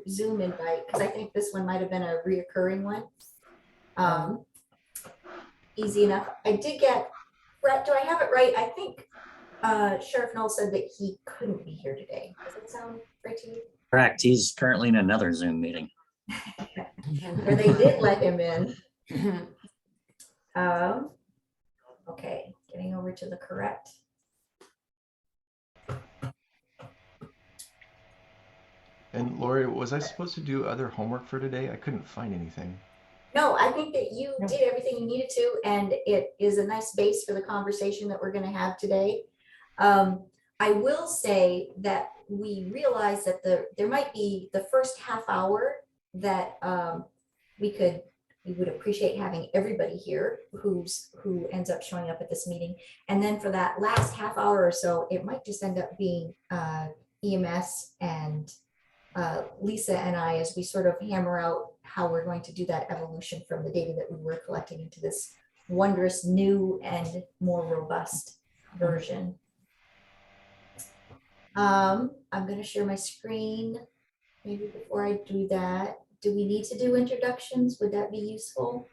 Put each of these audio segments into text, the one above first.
Zoom invite, because I think this one might have been a reoccurring one. Easy enough. I did get, Brett, do I have it right? I think Sheriff Knoll said that he couldn't be here today. Does that sound right to you? Correct. He's currently in another Zoom meeting. Where they did let him in. Okay, getting over to the correct. And Lori, was I supposed to do other homework for today? I couldn't find anything. No, I think that you did everything you needed to, and it is a nice base for the conversation that we're going to have today. I will say that we realize that there might be the first half hour that we would appreciate having everybody here who ends up showing up at this meeting, and then for that last half hour or so, it might just end up being EMS and Lisa and I, as we sort of hammer out how we're going to do that evolution from the data that we were collecting into this wondrous new and more robust version. I'm going to share my screen. Maybe before I do that, do we need to do introductions? Would that be useful?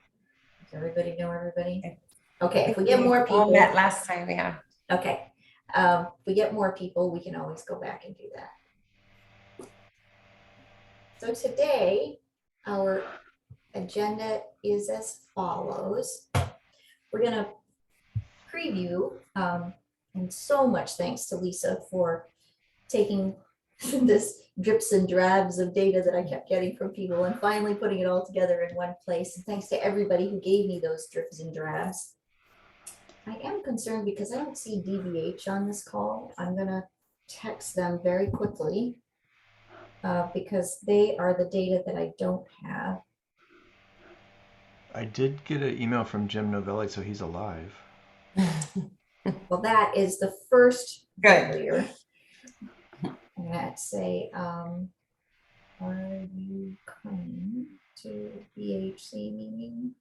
Does everybody know everybody? Okay, if we get more people. Met last time, yeah. Okay, if we get more people, we can always go back and do that. So today, our agenda is as follows. We're going to preview, and so much thanks to Lisa for taking this drips and drabs of data that I kept getting from people and finally putting it all together in one place. And thanks to everybody who gave me those drips and drabs. I am concerned because I don't see DBH on this call. I'm going to text them very quickly. Because they are the data that I don't have. I did get an email from Jim Novelli, so he's alive. Well, that is the first Good. I'm gonna say, are you coming to BHC meeting?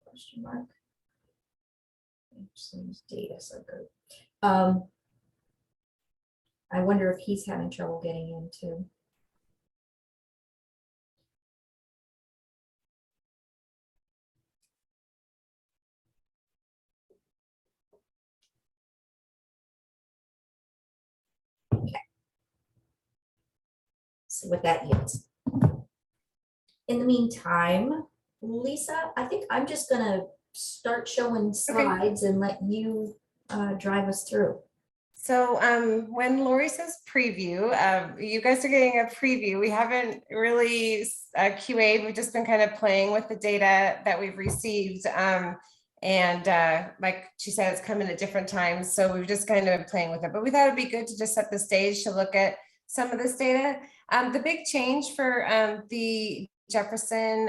Question mark. BHC's data subgroup. I wonder if he's having trouble getting in too. See what that yields. In the meantime, Lisa, I think I'm just gonna start showing slides and let you drive us through. So when Lori says preview, you guys are getting a preview. We haven't really QA'd. We've just been kind of playing with the data that we've received. Like she said, it's coming at different times. So we've just kind of been playing with it. But we thought it'd be good to just set the stage to look at some of this data. The big change for the Jefferson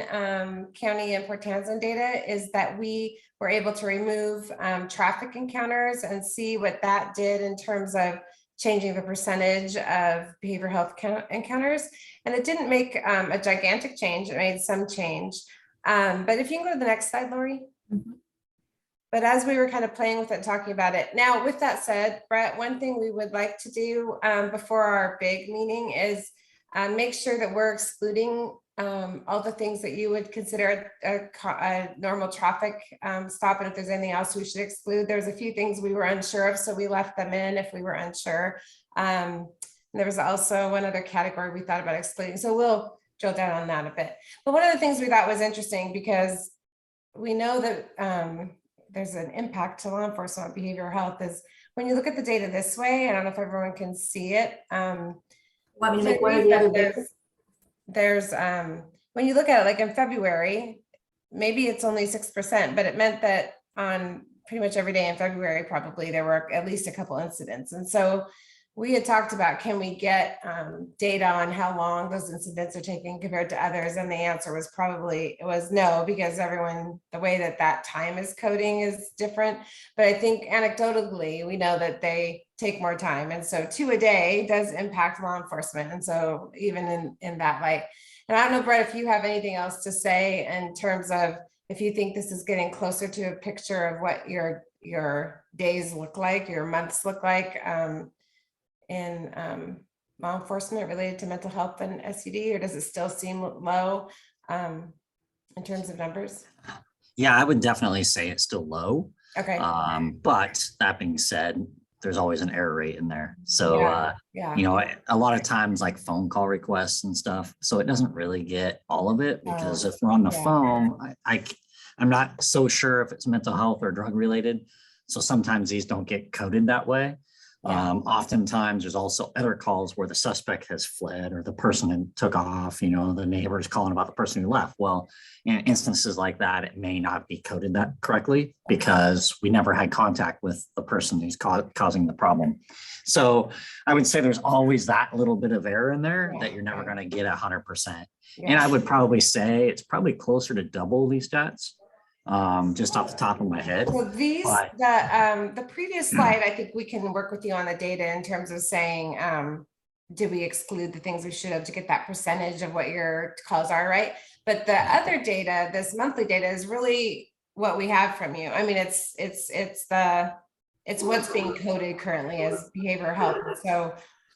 County and Port Townsend data is that we were able to remove traffic encounters and see what that did in terms of changing the percentage of behavioral health encounters. And it didn't make a gigantic change, it made some change. But if you can go to the next slide, Lori. Mm-hmm. But as we were kind of playing with it, talking about it. Now, with that said, Brett, one thing we would like to do before our big meeting is make sure that we're excluding all the things that you would consider a normal traffic stop. And if there's anything else we should exclude, there's a few things we were unsure of, so we left them in if we were unsure. And there was also one other category we thought about excluding. So we'll drill down on that a bit. But one of the things we thought was interesting, because we know that there's an impact to law enforcement behavioral health, is when you look at the data this way. I don't know if everyone can see it. Want me to make one of the other there's when you look at it, like in February, maybe it's only 6%, but it meant that on pretty much every day in February, probably there were at least a couple incidents. And so we had talked about, can we get data on how long those incidents are taking compared to others? And the answer was probably, it was no, because everyone, the way that that time is coding is different. But I think anecdotally, we know that they take more time. And so 2 a day does impact law enforcement. And so even in that light, and I don't know, Brett, if you have anything else to say in terms of if you think this is getting closer to a picture of what your days look like, your months look like, in law enforcement related to mental health and SUD, or does it still seem low in terms of numbers? Yeah, I would definitely say it's still low. Okay. But that being said, there's always an error rate in there. So, Yeah. a lot of times like phone call requests and stuff. So it doesn't really get all of it because if we're on the yeah. phone, I'm not so sure if it's mental health or drug related. So sometimes these don't get coded that way. Yeah. Oftentimes there's also other calls where the suspect has fled or the person who took off, the neighbor's calling about the person who left. Well, in instances like that, it may not be coded that correctly because we never had contact with the person who's causing the problem. So I would say there's always that little bit of error in there that you're never going to get 100%. And I would probably say it's probably closer to double these stats. Just off the top of my head. So the previous slide, I think we can work with you on the data in terms of saying, did we exclude the things we should have to get that percentage of what your calls are, right? But the other data, this monthly data, is really what we have from you. I mean, it's what's being coded currently as behavioral health. So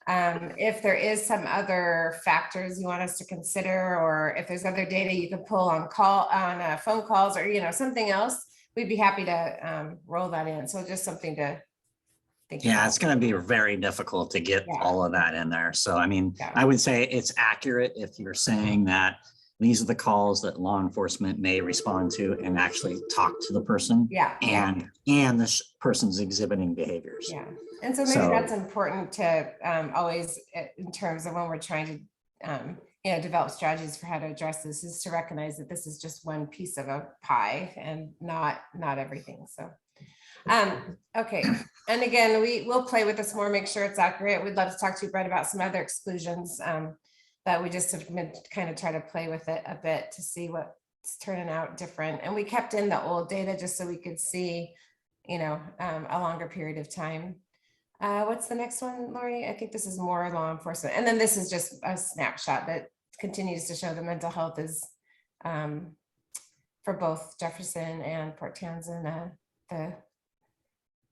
if there is some other factors you want us to consider, or if there's other data you can pull on phone calls or something else, we'd be happy to roll that in. So just something to think Yeah, about. it's going to be very difficult to get all of that in there. So I mean, I would say it's accurate if you're saying that these are the calls that law enforcement may respond to and actually talk to the person. And this person's exhibiting behaviors. Yeah. And so maybe that's important to always, in terms of when we're trying to develop strategies for how to address this, is to recognize that this is just one piece of a pie and not everything. So okay. And again, we will play with this more, make sure it's accurate. We'd love to talk to you, Brett, about some other exclusions that we just have kind of try to play with it a bit to see what's turning out different. And we kept in the old data just so we could see, a longer period of time. What's the next one, Lori? I think this is more law enforcement. And then this is just a snapshot that continues to show the mental health is for both Jefferson and Port Townsend, the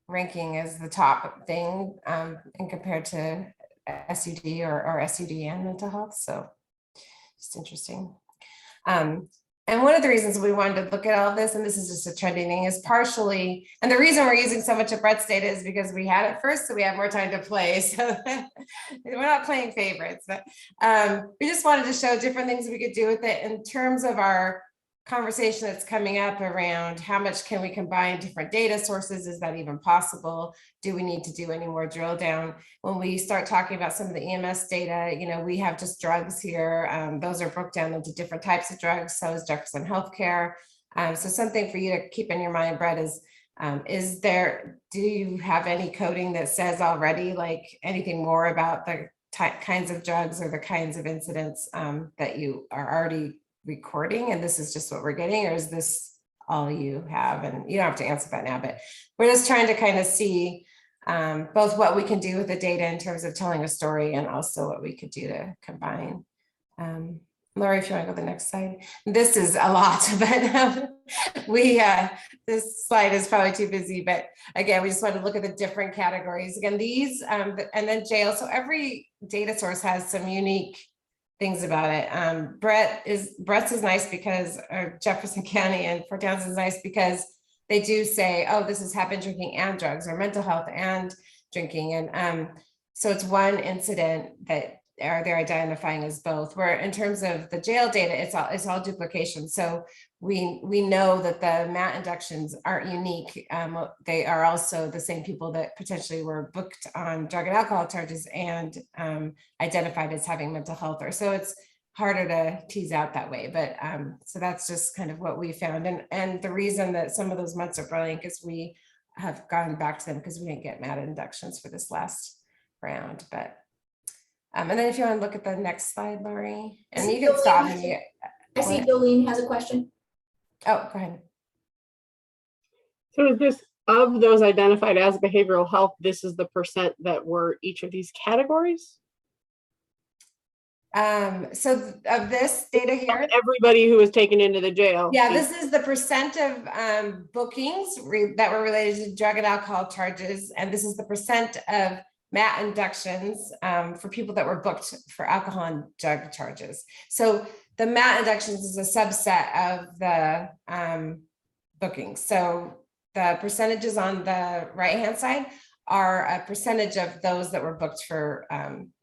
ranking is the top thing and compared to SUD or SUD and mental health. So just interesting. And one of the reasons we wanted to look at all of this, and this is just a trendy thing, is partially, and the reason we're using so much of Brett's data is because we had it first, so we have more time to play. So we're not playing favorites, but we just wanted to show different things we could do with it in terms of our conversation that's coming up around how much can we combine different data sources? Is that even possible? Do we need to do any more drill down? When we start talking about some of the EMS data, we have just drugs here. Those are broken down into different types of drugs. So is Jefferson Healthcare. So something for you to keep in your mind, Brett, do you have any coding that says already like anything more about the kinds of drugs or the kinds of incidents that you are already recording, and this is just what we're getting, or is this all you have? And you don't have to answer that now, but we're just trying to kind of see both what we can do with the data in terms of telling a story and also what we could do to combine. Lori, if you want to go to the next slide. This is a lot, but this slide is probably too busy, but again, we just want to look at the different categories. Again, these and then jail. So every data source has some unique things about it. Brett's is nice because, or Jefferson County and Port Townsend is nice because they do say, oh, this has happened drinking and drugs, or mental health and drinking. And so it's one incident that they're identifying as both, where in terms of the jail data, it's all duplication. So we know that the MAT inductions aren't unique. They are also the same people that potentially were booked on drug and alcohol charges and identified as having mental health. Or so it's harder to tease out that way. But so that's just kind of what we found. And the reason that some of those months are brilliant is we have gone back to them because we didn't get MAT inductions for this last round. But and then if you want to look at the next slide, Lori, and you can stop me. I see Jolene has a question. Oh, go ahead. So is this, of those identified as behavioral health, this is the percent that were each of these categories? So of this data here, everybody who was taken into the jail. Yeah, this is the percent of bookings that were related to drug and alcohol charges. And this is the percent of MAT inductions for people that were booked for alcohol and drug charges. So the MAT inductions is a subset of the bookings. So the percentages on the right-hand side are a percentage of those that were booked for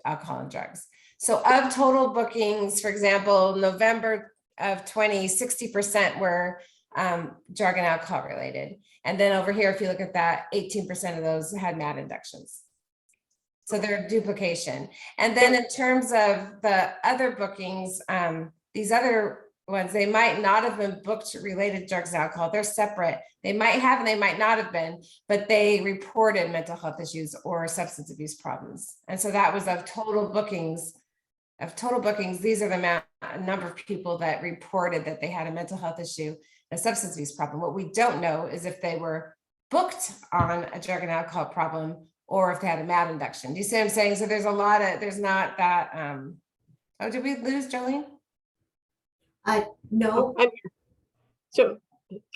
alcohol and drugs. So of total bookings, for example, November of 60% were drug and alcohol related. And then over here, if you look at that, 18% of those had MAT inductions. So they're duplication. And then in terms of the other bookings, these other ones, they might not have been booked related to drugs and alcohol. They're separate. They might have and they might not have been, but they reported mental health issues or substance abuse problems. And so that was of total bookings. These are the number of people that reported that they had a mental health issue, a substance abuse problem. What we don't know is if they were booked on a drug and alcohol problem or if they had a MAT induction. Do you see what I'm saying? So there's not that, oh, did we lose Jolene? No, I'm here. So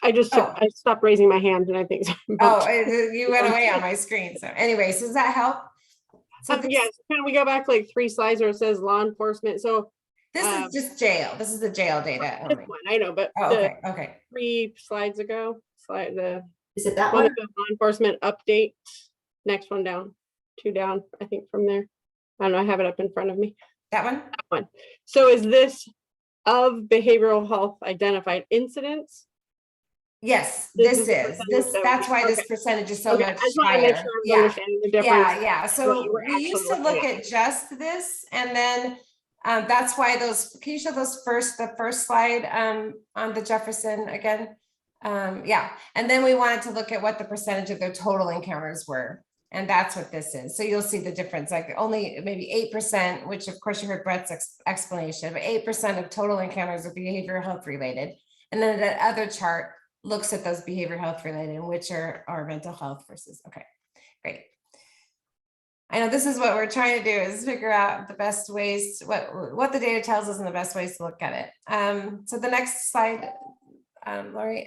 I stopped raising my hand and I think. Oh, you went away on my screen. So anyways, does that help? So Yes, can we go back like 3 slides where it says law enforcement? So this is just jail. This is the jail data this only. one, I know, but Oh, the okay. 3 slides ago, the is it that one one? that says law enforcement update, next one down, 2 down, I think from there. I don't know, I have it up in front of me. That one? So is this of behavioral health identified incidents? Yes, This this is the is percentage that that's why this okay. percentage is so Okay, much I just want to make higher. sure I'm Yeah. understanding the difference. Yeah. what So you were we used to actually look looking at just this, and then that's why can you show the first slide on the Jefferson again? Yeah, and then we wanted to look at what the percentage of their total encounters were. And that's what this is. So you'll see the difference, like only maybe 8%, which of course you heard Brett's explanation, but 8% of total encounters are behavioral health related. And then that other chart looks at those behavioral health related, which are mental health versus, okay, great. I know this is what we're trying to do, is figure out the best ways, what the data tells us and the best ways to look at it. So the next slide, Lori.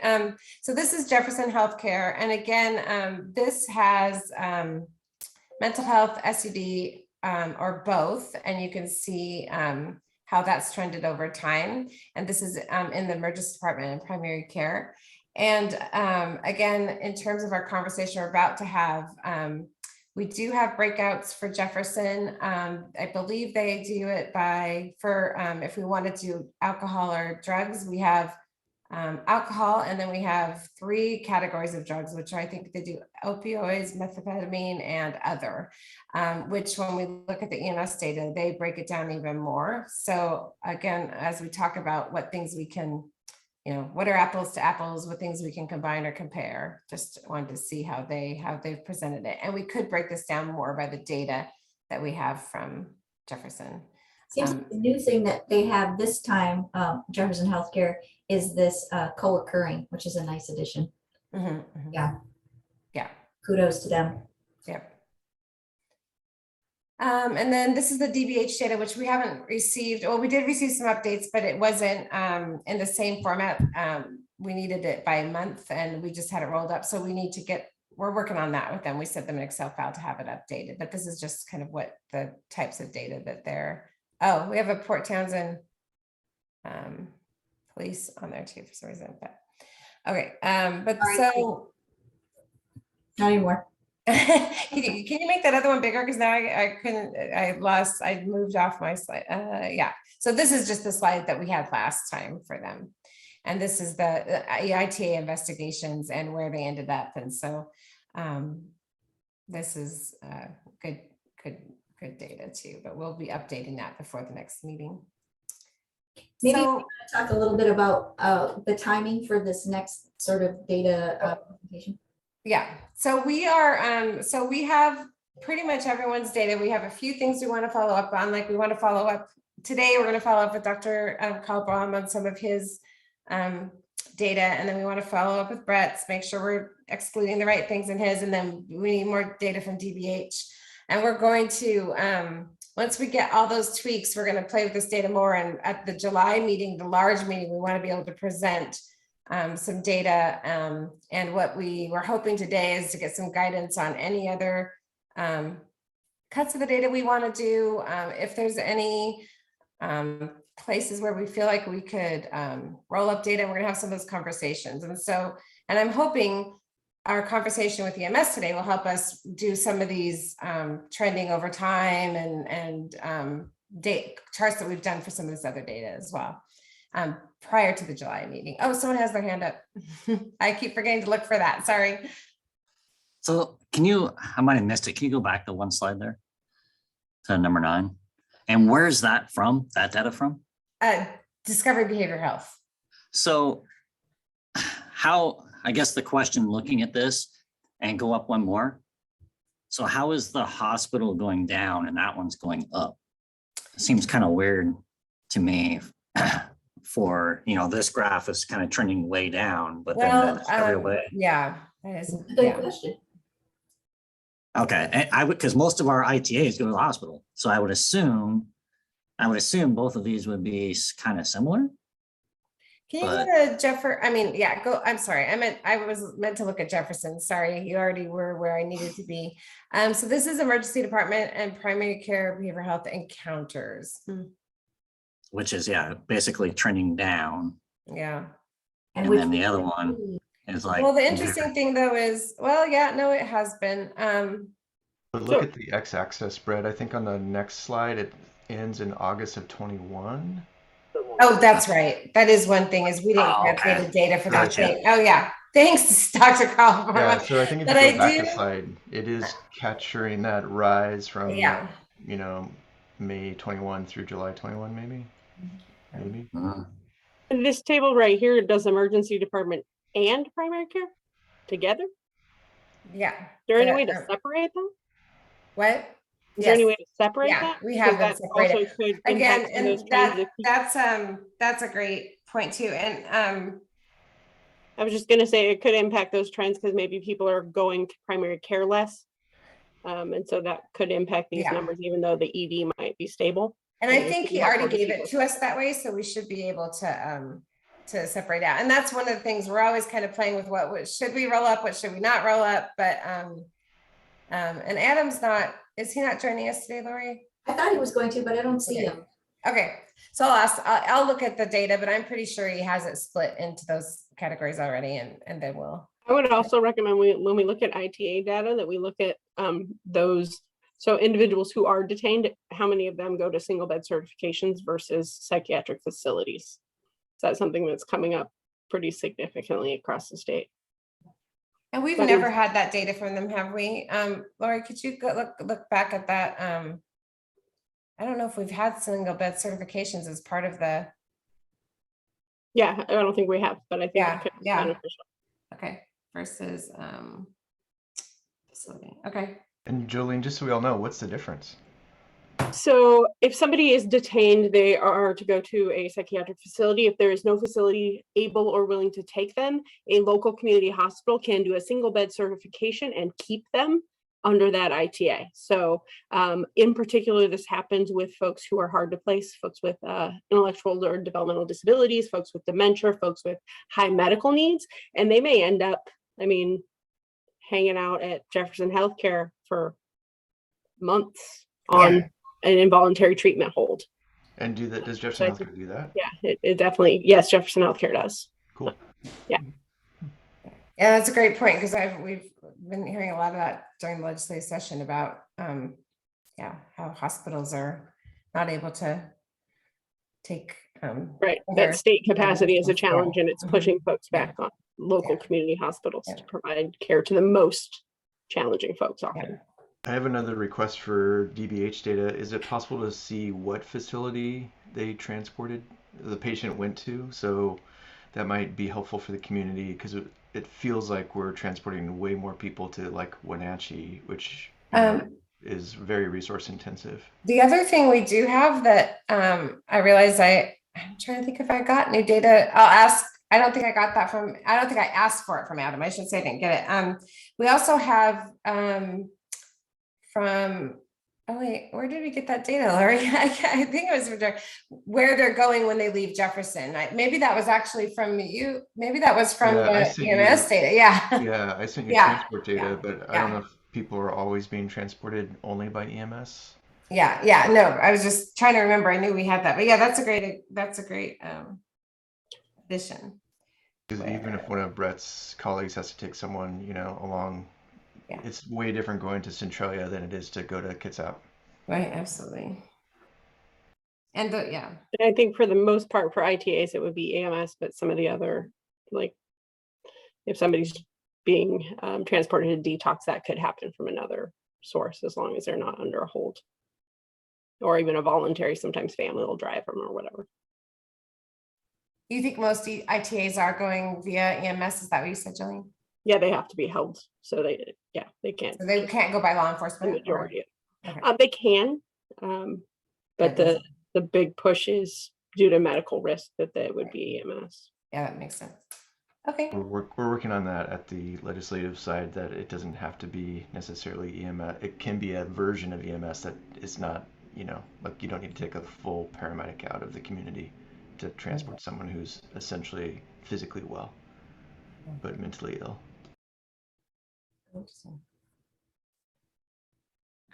So this is Jefferson Healthcare. And again, this has mental health, SUD, or both. And you can see how that's trended over time. And this is in the emergency department and primary care. And again, in terms of our conversation we're about to have, we do have breakouts for Jefferson. I believe they do it if we wanted to alcohol or drugs, we have alcohol, and then we have 3 categories of drugs, which I think they do opioids, methamphetamine, and other, which when we look at the EMS data, they break it down even more. So again, as we talk about what things we can, what are apples to apples, what things we can combine or compare, just wanted to see how they've presented it. And we could break this down more by the data that we have from Jefferson. Seems like the new thing that they have this time, Jefferson Healthcare, is this co-occurring, which is a nice addition. Yeah. Kudos to them. Yep. And then this is the DBH data, which we haven't received. Well, we did receive some updates, but it wasn't in the same format. We needed it by a month and we just had it rolled up. So we're working on that with them. We sent them an Excel file to have it updated, but this is just kind of what the types of data that they're, we have a Port Townsend police on there too for some reason, but okay. But so not anymore. can you make that other one bigger? Because now I moved off my slide. Yeah. So this is just the slide that we had last time for them. And this is the ITA investigations and where they ended up. And so this is good data too, but we'll be updating that before the next meeting. Maybe we want to talk a little bit about the timing for this next sort of data presentation. Yeah, so we are, so we have pretty much everyone's data. We have a few things we want to follow up on, like we want to follow up today. We're going to follow up with Dr. Kalbaum on some of his data, and then we want to follow up with Brett's, make sure we're excluding the right things in his, and then we need more data from DBH. And we're going to, once we get all those tweaks, we're going to play with this data more. And at the July meeting, the large meeting, we want to be able to present some data. And what we were hoping today is to get some guidance on any other cuts of the data we want to do. If there's any places where we feel like we could roll up data, we're gonna have some of those conversations. And I'm hoping our conversation with EMS today will help us do some of these trending over time and date charts that we've done for some of this other data as well, prior to the July meeting. Oh, someone has their hand up. I keep forgetting to look for that, sorry. So I might have missed it. Can you go back to one slide there? To number 9. And where's that from, that data from? Discovery Behavioral Health. So I guess the question looking at this, and go up one more. So how is the hospital going down and that one's going up? It seems kind of weird to me for, this graph is kind of trending way down, but then the discovery way. Yeah, that is. Good question. Okay, and because most of our ITAs go to the hospital, so I would assume both of these would be kind of similar. Can you go to Jefferson? I mean, yeah, go. I'm sorry. I was meant to look at Jefferson. Sorry, you already were where I needed to be. So this is emergency department and primary care behavioral health encounters. Which is, basically trending down. Yeah. And then the other one is like. Well, the interesting thing though is, it has been. But look at the x-axis spread. I think on the next slide, it ends in August of 21. Oh, that's right. That is one thing, is we didn't get the data for that Gotcha. thing. Oh yeah. Thanks, Dr. Carl. Yeah, so I think if you go back a slide, it is capturing that rise from May 21 through July 21, maybe. And this table right here does emergency department and primary care together. Yeah. Is there any way to separate them? What? Is there any way to separate Yeah, that? we have them separated. Again, and that's a great point too. And I was just going to say it could impact those trends because maybe people are going to primary care less. And so that could impact these numbers, even though the ED might be stable. And I think he already gave it to us that way. So we should be able to separate out. And that's one of the things we're always kind of playing with. What should we roll up? What should we not roll up? But and Adam's is he not joining us today, Lori? I thought he was going to, but I don't see him. Okay, so I'll look at the data, but I'm pretty sure he has it split into those categories already, and then we'll. I would also recommend when we look at ITA data that we look at those. So individuals who are detained, how many of them go to single bed certifications versus psychiatric facilities? So that's something that's coming up pretty significantly across the state. And we've never had that data from them, have we? Lori, could you go look back at that? I don't know if we've had single bed certifications as part of the. Yeah, I don't think we have, but I think it could be beneficial. Okay, versus facility. Okay. And Jolene, just so we all know, what's the difference? So if somebody is detained, they are to go to a psychiatric facility. If there is no facility able or willing to take them, a local community hospital can do a single bed certification and keep them under that ITA. So in particular, this happens with folks who are hard to place, folks with intellectual or developmental disabilities, folks with dementia, folks with high medical needs, and they may end up, hanging out at Jefferson Healthcare for months on an involuntary treatment hold. And does Jefferson Healthcare do that? Yeah, it definitely, yes, Jefferson Healthcare does. Cool. Yeah. Yeah, that's a great point, because we've been hearing a lot of that during the legislative session about how hospitals are not able to take that state capacity is a challenge, and it's pushing folks back on local community hospitals to provide care to the most challenging folks often. I have another request for DBH data. Is it possible to see what facility they transported the patient went to? So that might be helpful for the community, because it feels like we're transporting way more people to like Wenatchee, which is very resource intensive. The other thing we do have that I realize I'm trying to think if I got new data. I'll ask. I don't think I asked for it from Adam. I should say I didn't get it. We also have from, where did we get that data, Lori? I think it was where they're going when they leave Jefferson. Maybe that was actually from you. Maybe that was from the EMS data. Yeah. Yeah, I sent you transport data, but I don't know if people are always being transported only by EMS? Yeah, no, I was just trying to remember. I knew we had that, but yeah, that's a great addition. Because even if one of Brett's colleagues has to take someone, along, Yeah. it's way different going to Centralia than it is to go to Kitsap. Right, absolutely. And yeah. And I think for the most part, for ITAs, it would be EMS, but some of the other, like, if somebody's being transported to detox, that could happen from another source as long as they're not under a hold. Or even a voluntary, sometimes family will drive them or whatever. You think most ITAs are going via EMS? Is that what you said, Jillian? Yeah, they have to be held. So they can't. So they can't go by law The enforcement? majority. Okay. They can, but That the big push is due to medical risk that they would be EMS. Yeah, that makes sense. Okay. We're working on that at the legislative side, that it doesn't have to be necessarily EMS. It can be a version of EMS that is not, like you don't need to take a full paramedic out of the community to transport someone who's essentially physically well, but mentally ill.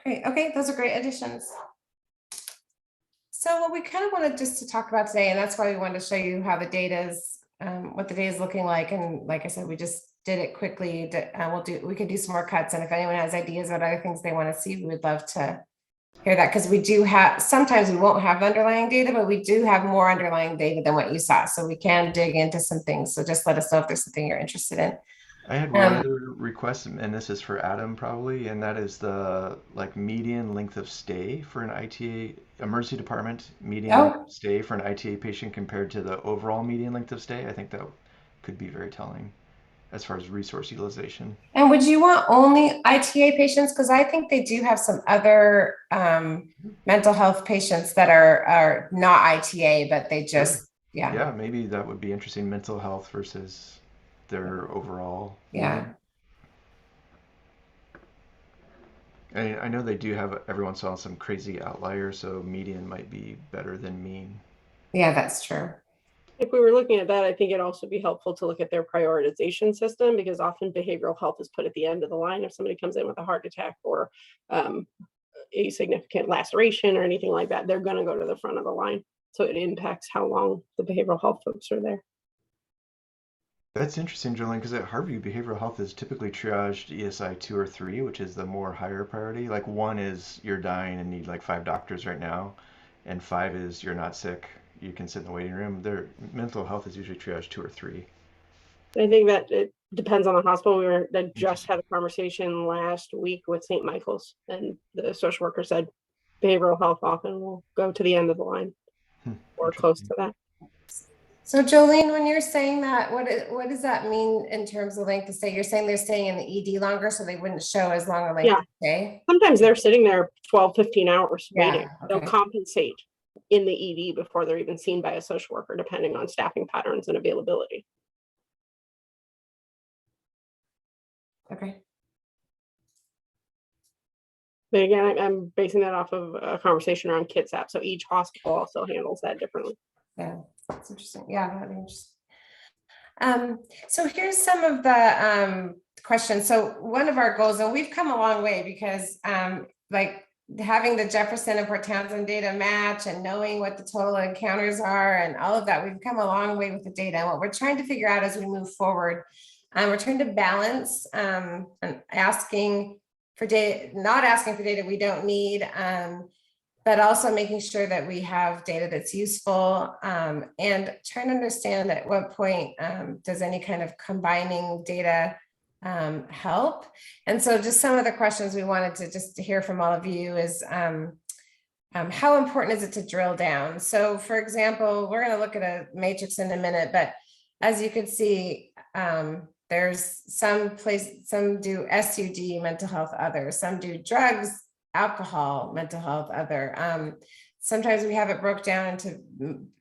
Great. Okay, those are great additions. So what we kind of wanted just to talk about today, and that's why we wanted to show you how the data is, what the data is looking like. And like I said, we just did it quickly. We could do some more cuts. And if anyone has ideas about other things they want to see, we would love to hear that, because we do have, sometimes we won't have underlying data, but we do have more underlying data than what you saw. So we can dig into some things. So just let us know if there's something you're interested in. I had one other request, and this is for Adam probably, and that is the median length of stay for an ITA emergency department, median length of stay for an ITA patient compared to the overall median length of stay. I think that could be very telling as far as resource utilization. And would you want only ITA patients? Because I think they do have some other mental health patients that are not ITA, but they just, Yeah, maybe that would be interesting, mental health versus their overall. Yeah. I know they do have every once in a while some crazy outliers, so median might be better than mean. Yeah, that's true. If we were looking at that, I think it'd also be helpful to look at their prioritization system, because often behavioral health is put at the end of the line. If somebody comes in with a heart attack or a significant laceration or anything like that, they're going to go to the front of the line. So it impacts how long the behavioral health folks are there. That's interesting, Jolene, because at Harvey, behavioral health is typically triaged ESI 2 or 3, which is the more higher priority. Like 1 is you're dying and need 5 doctors right now, and 5 is you're not sick, you can sit in the waiting room. Their mental health is usually triaged 2 or 3. I think that it depends on the hospital. We just had a conversation last week with St. Michael's, and the social worker said behavioral health often will go to the end of the line or close to that. So Jolene, when you're saying that, what does that mean in terms of length of stay? You're saying they're staying in the ED longer, so they wouldn't show as long a length of stay? Sometimes they're sitting there 12, 15 hours waiting. Okay. They'll compensate in the ED before they're even seen by a social worker, depending on staffing patterns and availability. Okay. But again, I'm basing that off of a conversation around Kitsap. So each hospital also handles that differently. Yeah, that's interesting. Yeah, that'd be interesting. So here's some of the questions. So one of our goals, and we've come a long way, because having the Jefferson and Port Townsend data match and knowing what the total encounters are and all of that, we've come a long way with the data. And what we're trying to figure out as we move forward, we're trying to balance and asking for data, not asking for data we don't need, but also making sure that we have data that's useful, and trying to understand at what point does any kind of combining data help. And so just some of the questions we wanted to just hear from all of you is, how important is it to drill down? So for example, we're going to look at a matrix in a minute, but as you can see, there's some do SUD, mental health, others, some do drugs, alcohol, mental health, other. Sometimes we have it broke down into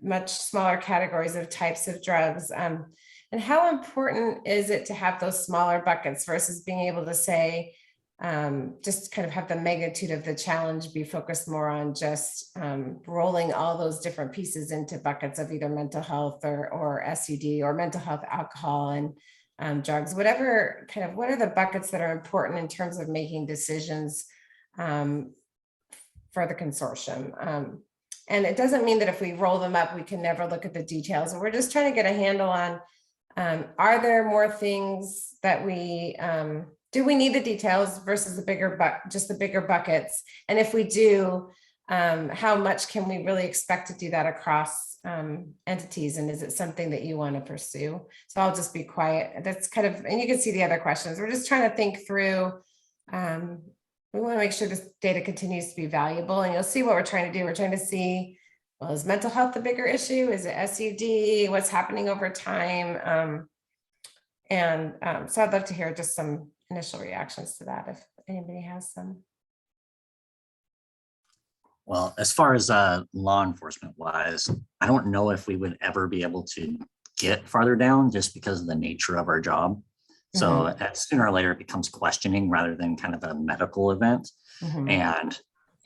much smaller categories of types of drugs. And how important is it to have those smaller buckets versus being able to say, just kind of have the magnitude of the challenge be focused more on just rolling all those different pieces into buckets of either mental health or SUD or mental health, alcohol, and drugs, whatever kind of, what are the buckets that are important in terms of making decisions for the consortium. And it doesn't mean that if we roll them up, we can never look at the details. And we're just trying to get a handle on, are there more things that do we need the details versus the bigger buckets? And if we do, how much can we really expect to do that across entities? And is it something that you want to pursue? So I'll just be quiet. That's kind of, and you can see the other questions. We're just trying to think through, we want to make sure this data continues to be valuable, and you'll see what we're trying to do. We're trying to see, well, is mental health the bigger issue? Is it SUD? What's happening over time? So I'd love to hear just some initial reactions to that, if anybody has some. Well, as far as law enforcement wise, I don't know if we would ever be able to get farther down just because of the nature of our job. So sooner or later it becomes questioning rather than kind of a medical event.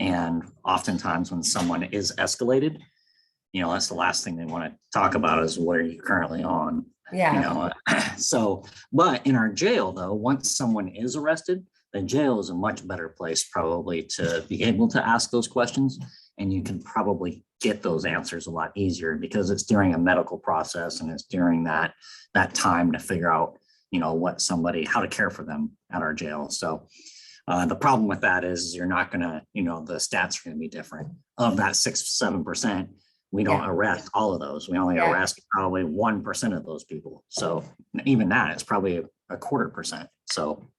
And oftentimes when someone is escalated, that's the last thing they want to talk about is what are you currently on? Yeah. So, but in our jail though, once someone is arrested, the jail is a much better place probably to be able to ask those questions. And you can probably get those answers a lot easier because it's during a medical process and it's during that time to figure out, how to care for them at our jail. So the problem with that is you're not gonna, the stats are gonna be different. Of that 6-7%, we don't arrest all of those. We only arrest probably 1% of those people. So even that, it's probably a 1/4%. So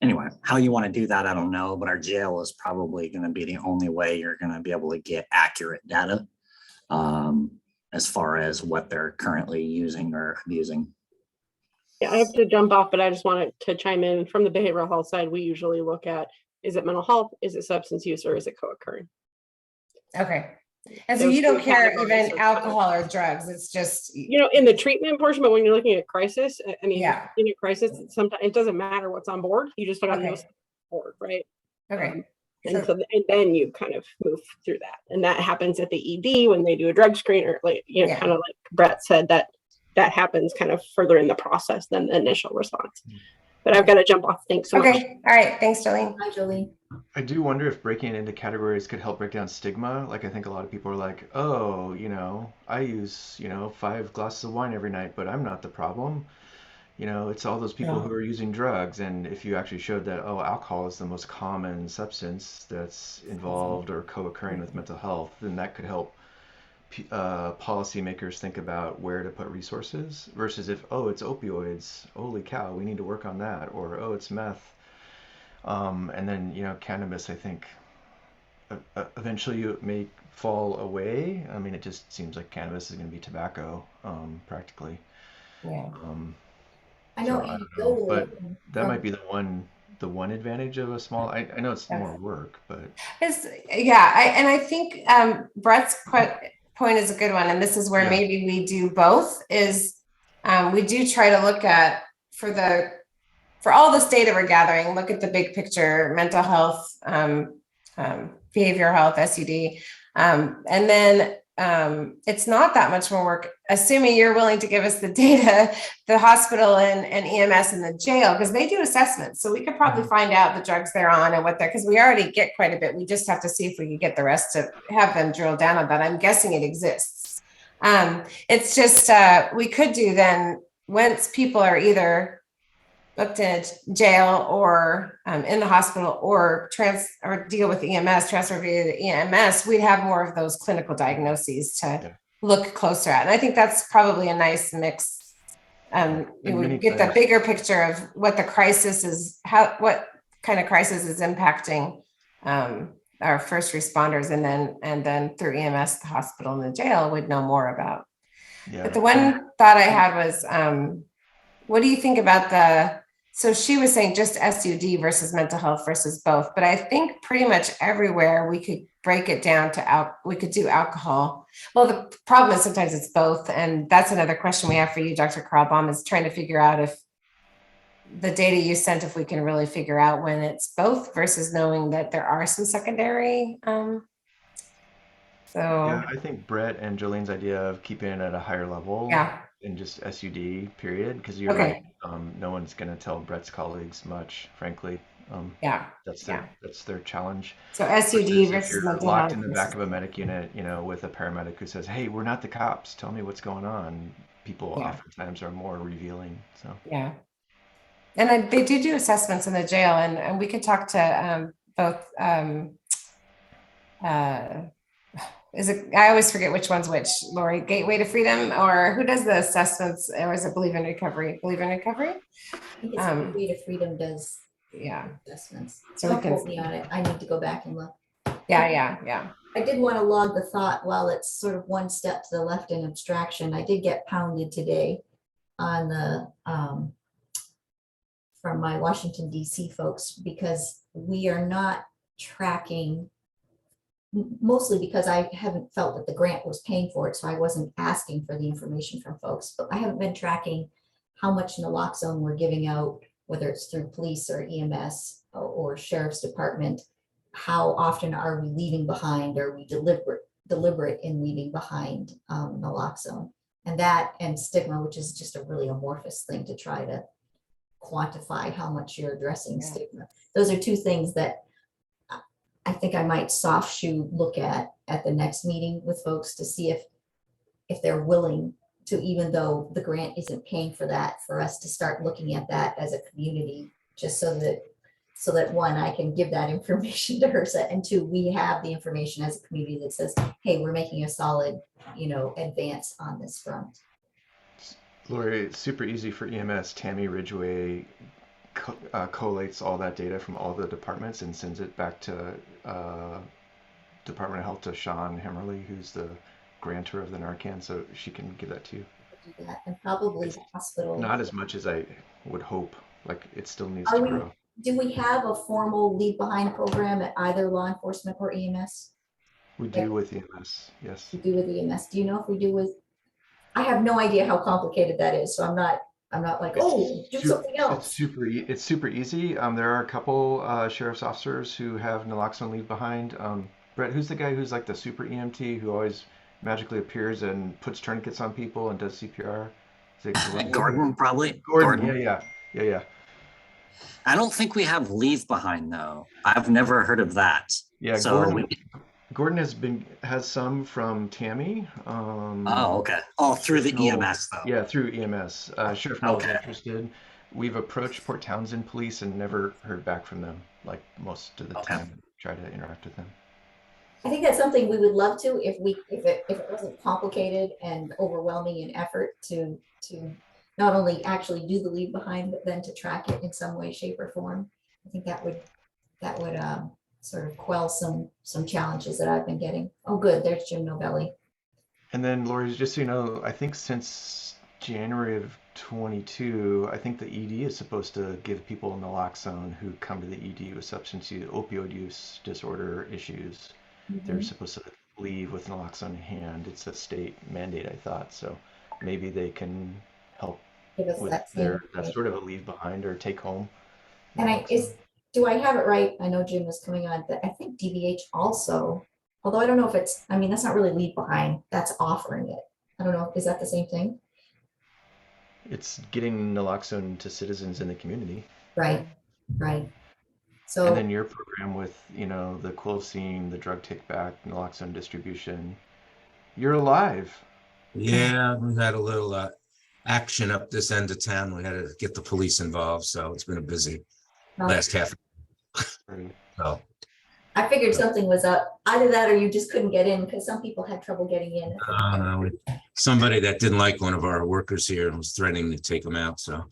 anyway, how you want to do that, I don't know, but our jail is probably going to be the only way you're going to be able to get accurate data as far as what they're currently using or abusing. Yeah, I have to jump off, but I just wanted to chime in. From the behavioral health side, we usually look at, is it mental health, is it substance use, or is it co-occurring? Okay. And so you don't care even alcohol or drugs, it's just, in the treatment portion, but when you're looking at crisis, I mean, Yeah. in a crisis, sometimes it doesn't matter what's on board, you just got to know what's on board, right? okay. And and then you kind of move through that. And that happens at the ED when they do a drug screen, or kind of like Brett said, that happens kind of further in the process than the initial response. But I've got to jump off. Thanks so much. Okay. All right. Thanks, Jolene. Hi, Jolene. I do wonder if breaking it into categories could help break down stigma. Like, I think a lot of people are like, oh, I use, 5 glasses of wine every night, but I'm not the problem. It's all those people who are using drugs. And if you actually showed that, oh, alcohol is the most common substance that's involved or co-occurring with mental health, then that could help policymakers think about where to put resources versus if, oh, it's opioids, holy cow, we need to work on that, or oh, it's meth. And then, cannabis, I think eventually it may fall away. I mean, it just seems like cannabis is going to be tobacco, practically. Yeah. I know, So I don't know, but that might be the one advantage of a small. I know it's more work, but I think Brett's point is a good one, and this is where maybe we do both. Is we do try to look at for all this data we're gathering, look at the big picture, mental health, behavioral health, SUD, and then it's not that much more work, assuming you're willing to give us the data, the hospital and EMS and the jail, because they do assessments. So we could probably find out the drugs they're on and what they're, because we already get quite a bit. We just have to see if we can get the rest to have them drill down on that. I'm guessing it exists. It's just, we could do then, once people are either booked in jail or in the hospital or deal with EMS, transfer via the EMS, we'd have more of those clinical diagnoses to look closer at. And I think that's probably a nice mix. You would get the bigger picture of what the crisis is, what kind of crisis is impacting our first responders, and then through EMS, the hospital and the jail would know more about. But the one thought I had was, what do you think about so she was saying just SUD versus mental health versus both, but I think pretty much everywhere we could break it down to we could do alcohol. Well, the problem is sometimes it's both. And that's another question we have for you, Dr. Karlbaum, is trying to figure out if the data you sent, if we can really figure out when it's both versus knowing that there are some secondary. Yeah, I think Brett and Jolene's idea of keeping it at a higher level in just SUD period, because you're Okay. right. No one's gonna tell Brett's colleagues much, frankly. Yeah. That's Yeah. their challenge. So SUD Versus if versus you're mental locked health. in the back of a medic unit, with a paramedic who says, "Hey, we're not the cops. Tell me what's going on." People Yeah. oftentimes are more revealing. So Yeah. And they do assessments in the jail, and we could talk to both. Is it? I always forget which one's which. Lori, Gateway to Freedom, or who does the assessments, or is it Believe in Recovery? Believe in Recovery. I think it's Gateway to Freedom does Yeah. assessments. So we Don't can. quote me on it. I need to go back and look. Yeah. I did want to log the thought while it's sort of one step to the left in abstraction. I did get pounded today on the from my Washington DC folks because we are not tracking, mostly because I haven't felt that the grant was paying for it, so I wasn't asking for the information from folks, but I haven't been tracking how much naloxone we're giving out, whether it's through police or EMS or sheriff's department. How often are we leaving behind? Are we deliberate in leaving behind naloxone? And that and stigma, which is just a really amorphous thing to try to quantify how much you're addressing stigma. Those are two things that I think I might soft shoe look at the next meeting with folks to see if they're willing to, even though the grant isn't paying for that, for us to start looking at that as a community, just so that one, I can give that information to her, and two, we have the information as a community that says, hey, we're making a solid, advance on this front. Lori, it's super easy for EMS. Tammy Ridgway collates all that data from all the departments and sends it back to Department of Health, to Sean Hemmerly, who's the grantor of the Narcan, so she can give that to you. Do that. And probably It's the hospital. not as much as I would hope. Like, it still needs to grow. Do we have a formal leave behind program at either law enforcement or EMS? We do with EMS, yes. We do with EMS. Do you know if we do with? I have no idea how complicated that is, so I'm not like, oh, do something else. It's super easy. There are a couple sheriff's officers who have naloxone leave behind. Brett, who's the guy who's like the super EMT who always magically appears and puts tourniquets on people and does CPR? Is it Gordon, probably. Gordon. Yeah. I don't think we have leave behind though. I've never heard of that. Yeah, So Gordon has some from Tammy. oh, okay. Oh, through the EMS though. Yeah, through EMS. Sheriff Knoll's interested. We've approached Port Townsend Police and never heard back from them. Like most of the time, try to interact with them. I think that's something we would love to, if it wasn't complicated and overwhelming in effort to not only actually do the leave behind, but then to track it in some way, shape, or form. I think that would sort of quell some challenges that I've been getting. Oh, good. There's Jim Novelli. And then, Lori, just so you know, I think since January of 22, I think the ED is supposed to give people naloxone who come to the ED with substance use, opioid use disorder issues. Mm-hmm. They're supposed to leave with naloxone in hand. It's a state mandate, I thought. So maybe they can help with that's sort of a leave behind or take home. And do I have it right? I know Jim is coming on, but I think DBH also, although I don't know if that's not really leave behind, that's offering it. I don't know. Is that the same thing? It's getting naloxone to citizens in the community. Right. So, and then your program with, the Quilcene, the drug take back, naloxone distribution, you're alive. Yeah, we've had a little action up this end of town. We had to get the police involved, so it's been a busy last half. So I figured something was up. Either that or you just couldn't get in, because some people had trouble getting in. no, somebody that didn't like one of our workers here and was threatening to take them out. So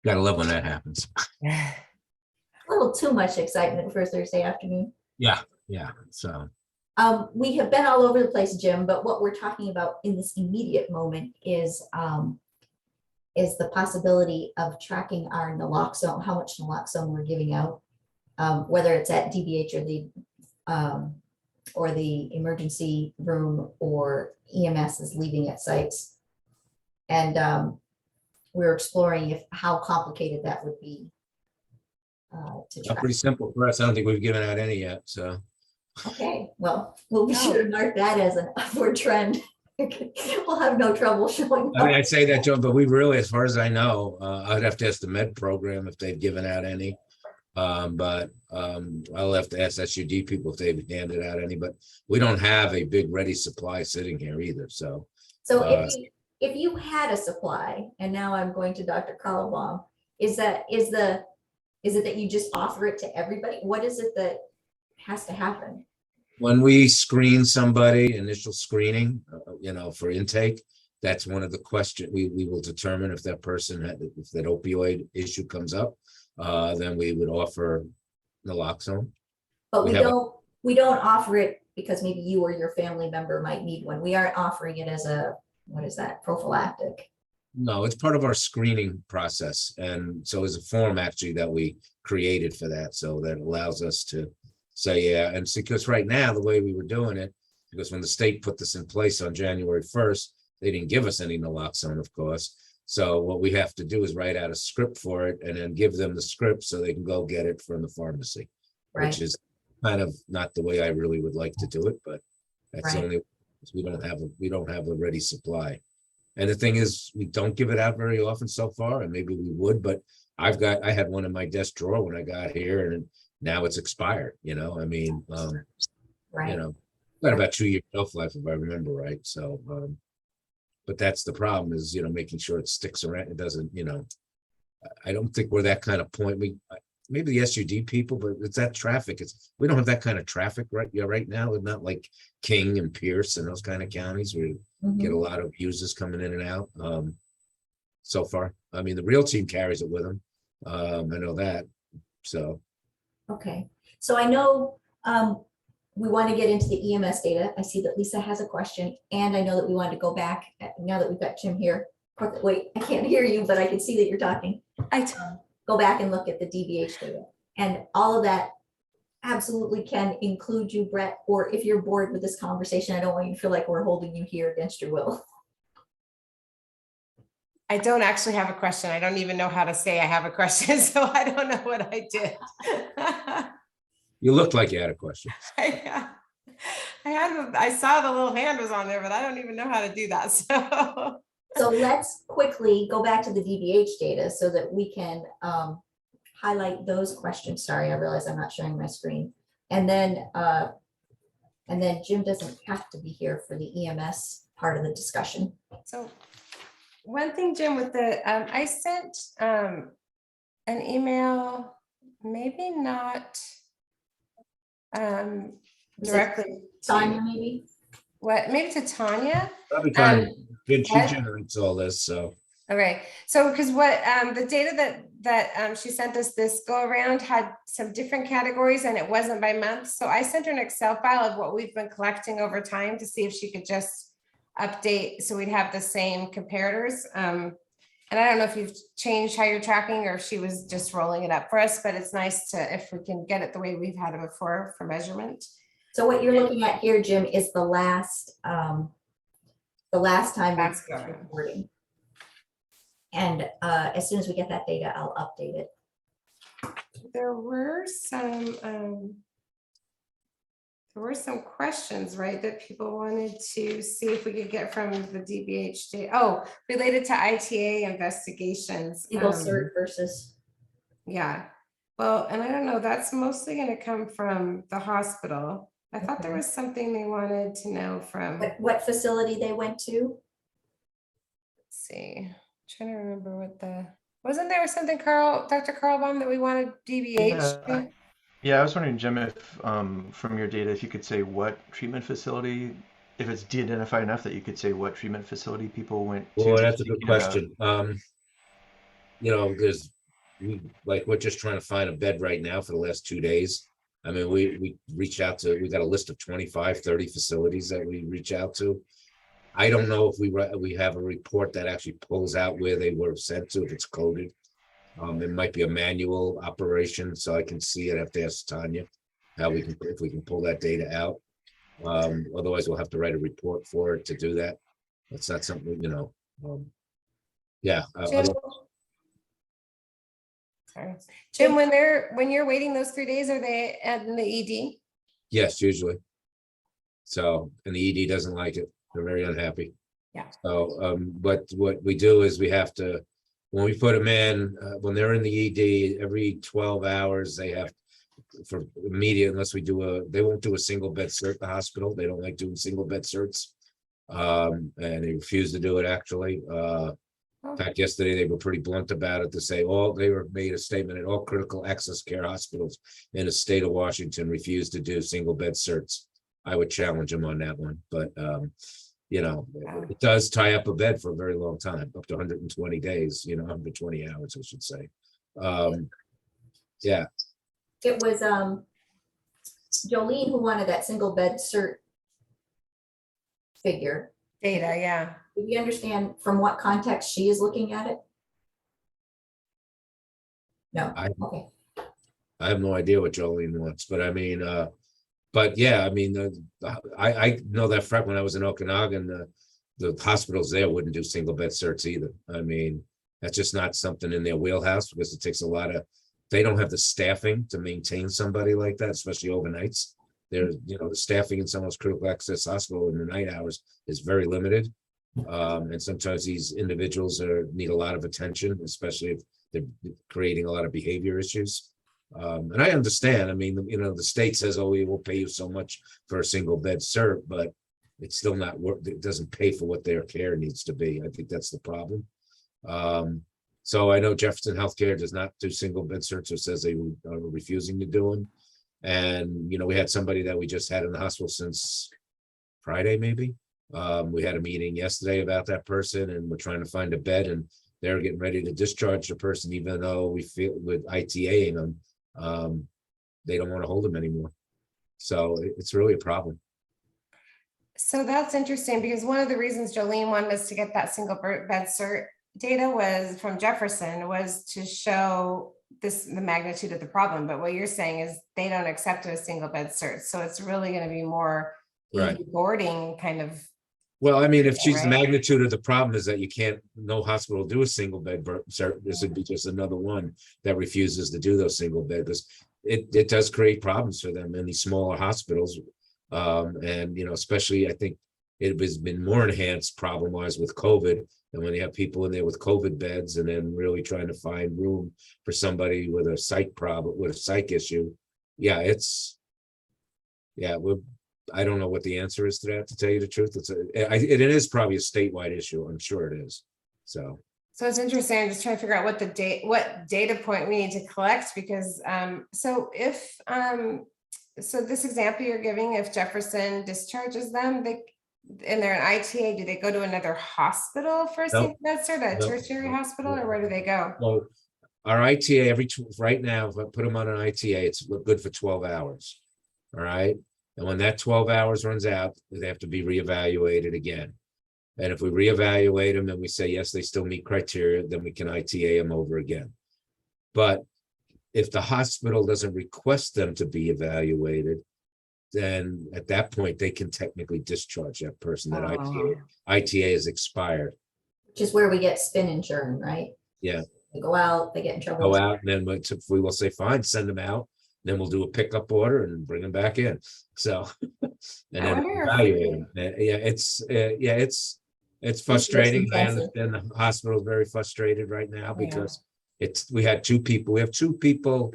gotta love when that happens. A little too much excitement for a Thursday afternoon. Yeah. So we have been all over the place, Jim, but what we're talking about in this immediate moment is the possibility of tracking our naloxone, how much naloxone we're giving out, whether it's at DBH or the emergency room, or EMS is leaving at sites. And we're exploring how complicated that would be. Pretty simple for us. I don't think we've given out any yet. So okay, well, we'll be sure to mark that as an upward trend. We'll have no trouble showing I mean, up. I'd say that, Joe, but we really, as far as I know, I'd have to ask the med program if they've given out any. I'll have to ask SUD people if they've handed out any, but we don't have a big ready supply sitting here either, so. So if you had a supply, and now I'm going to Dr. Carlbaum, is it that you just offer it to everybody? What is it that has to happen? When we screen somebody, initial screening, for intake, that's one of the questions. We will determine if that person if that opioid issue comes up, then we would offer naloxone. But We we don't offer it because maybe you or your family member might need one. We aren't offering it as a, what is that, prophylactic? No, it's part of our screening process. And so it's a form actually that we created for that. So that allows us to say, yeah, and because right now, the way we were doing it, because when the state put this in place on January 1st, they didn't give us any naloxone, of course. So what we have to do is write out a script for it and then give them the script so they can go get it from the pharmacy, Right. which is kind of not the way I really would like to do it, but that's the Right. only, we don't have a ready supply. And the thing is, we don't give it out very often so far, and maybe we would, but I had one in my desk drawer when I got here, and now it's expired, I mean, Right. got about 2 year shelf life if I remember right. So, but that's the problem is, making sure it sticks around. It doesn't, I don't think we're that kind of point. Maybe the SUD people, but it's that traffic. We don't have that kind of traffic right now. It's not like King and Pierce and those kind of counties where you get a lot of users coming in and out. So far, I mean, the real team carries it with them. I know that. So. Okay, so I know we want to get into the EMS data. I see that Lisa has a question, and I know that we wanted to go back now that we've got Jim here. Wait, I can't hear you, but I can see that you're talking. Go back and look at the DBH data, and all of that absolutely can include you, Brett, or if you're bored with this conversation, I don't want you to feel like we're holding you here against your will. I don't actually have a question. I don't even know how to say I have a question, so I don't know what I did. You looked like you had a question. I saw the little hand was on there, but I don't even know how to do that. So let's quickly go back to the DBH data so that we can highlight those questions. Sorry, I realize I'm not showing my screen. And then Jim doesn't have to be here for the EMS part of the discussion. So one thing, Jim, with the, I sent an email, maybe not directly. Tanya, maybe? Maybe to Tanya? Probably Tanya. She generates all this, so. Okay, so because what the data that she sent us this go around had some different categories and it wasn't by month. So I sent her an Excel file of what we've been collecting over time to see if she could just update so we'd have the same comparators. And I don't know if you've changed how you're tracking or if she was just rolling it up for us, but it's nice to, if we can get it the way we've had it before for measurement. So what you're looking at here, Jim, is the last time that's reporting. And as soon as we get that data, I'll update it. There were some questions, right, that people wanted to see if we could get from the DBH data. Oh, related to ITA investigations. Legal cert versus. Yeah, well, and I don't know, that's mostly going to come from the hospital. I thought there was something they wanted to know from. What facility they went to? Let's see, I'm trying to remember wasn't there something, Dr. Carlbaum, that we wanted DBH? Yeah, I was wondering, Jim, if from your data, if you could say what treatment facility, if it's de-identified enough that you could say what treatment facility people went to. Well, that's a good question. We're just trying to find a bed right now for the last 2 days. I mean, we reached out to, we got a list of 25, 30 facilities that we reach out to. I don't know if we have a report that actually pulls out where they were sent to, if it's coded. It might be a manual operation, so I can see it. I have to ask Tanya if we can pull that data out. Otherwise, we'll have to write a report for it to do that. That's not something, yeah. Sorry. Jim, when you're waiting those 3 days, are they in the ED? Yes, usually. So, and the ED doesn't like it. They're very unhappy. Yeah. So, but what we do is we have to, when we put them in, when they're in the ED, every 12 hours, they have for immediate, unless we do they won't do a single bed cert at the hospital. They don't like doing single bed certs. And they refuse to do it actually. In fact, yesterday they were pretty blunt about it to say they were made a statement that all critical access care hospitals in the state of Washington refuse to do single bed certs. I would challenge them on that one, but you know, it does tie up a bed for a very long time, up to 120 days, you know, 120 hours, I should say. Yeah. It was Jolene who wanted that single bed cert figure. Data, yeah. Do you understand from what context she is looking at it? No, okay. I have no idea what Jolene wants, but I mean, but yeah, I mean, I know that fact when I was in Okanagan, the hospitals there wouldn't do single bed certs either. I mean, that's just not something in their wheelhouse because it takes a lot of, they don't have the staffing to maintain somebody like that, especially overnights. There's, you know, the staffing in someone's critical access hospital in the night hours is very limited. And sometimes these individuals need a lot of attention, especially if they're creating a lot of behavior issues. And I understand, I mean, you know, the state says, oh, we will pay you so much for a single bed cert, but it's still not work. It doesn't pay for what their care needs to be. I think that's the problem. So I know Jefferson Healthcare does not do single bed certs, or says they are refusing to do them. And, you know, we had somebody that we just had in the hospital since Friday, maybe. We had a meeting yesterday about that person, and we're trying to find a bed, and they're getting ready to discharge the person, even though we feel with ITAing them, they don't want to hold them anymore. So it's really a problem. So that's interesting because one of the reasons Jolene wanted us to get that single bed cert data was from Jefferson, was to show the magnitude of the problem. But what you're saying is they don't accept a single bed cert. So it's really going to be more Right. boarding kind of. Well, I mean, if she's the Right. magnitude of the problem is that you can't, no hospital will do a single bed cert, this would be just another one that refuses to do those single bed, because it does create problems for them in these smaller hospitals. And, you know, especially I think it has been more enhanced problem wise with COVID. And when you have people in there with COVID beds and then really trying to find room for somebody with a psych problem, with a psych issue. Yeah, I don't know what the answer is to that, to tell you the truth. It is probably a statewide issue. I'm sure it is. So it's interesting. I'm just trying to figure out what data point we need to collect, because so if so this example you're giving, if Jefferson discharges them, and they're an ITA, do they go to another hospital for a single bed cert, a tertiary hospital, or where do they go? Well, our ITA right now, if I put them on an ITA, it's good for 12 hours. All right. And when that 12 hours runs out, they have to be reevaluated again. And if we reevaluate them and we say, yes, they still meet criteria, then we can ITA them over again. But if the hospital doesn't request them to be evaluated, then at that point, they can technically discharge that person. That ITA is expired. Which is where we get spin and churn, right? Yeah. They go out, they get in trouble. Go out, and then we will say, fine, send them out. Then we'll do a pickup order and bring them back in. So, and then evaluate them. It's frustrating. I understand the hospital is very frustrated right now because we have two people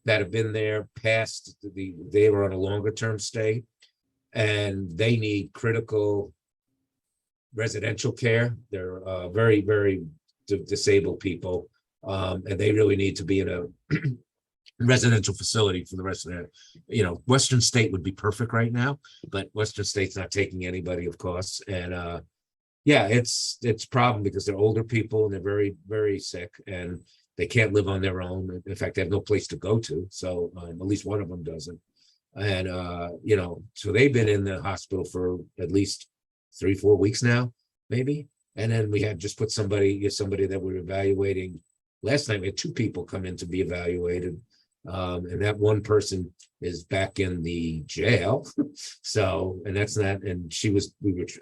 that have been there past they were on a longer term stay, and they need critical residential care. They're very, very disabled people, and they really need to be in a residential facility for the rest of their, you know, Western State would be perfect right now, but Western State's not taking anybody, of course. And it's a problem because they're older people and they're very, very sick, and they can't live on their own. In fact, they have no place to go to. So at least one of them doesn't. And, you know, so they've been in the hospital for at least 3-4 weeks now, maybe. And then we had just put somebody that we're evaluating. Last night, we had 2 people come in to be evaluated. And that one person is back in the jail. So, and that's not, and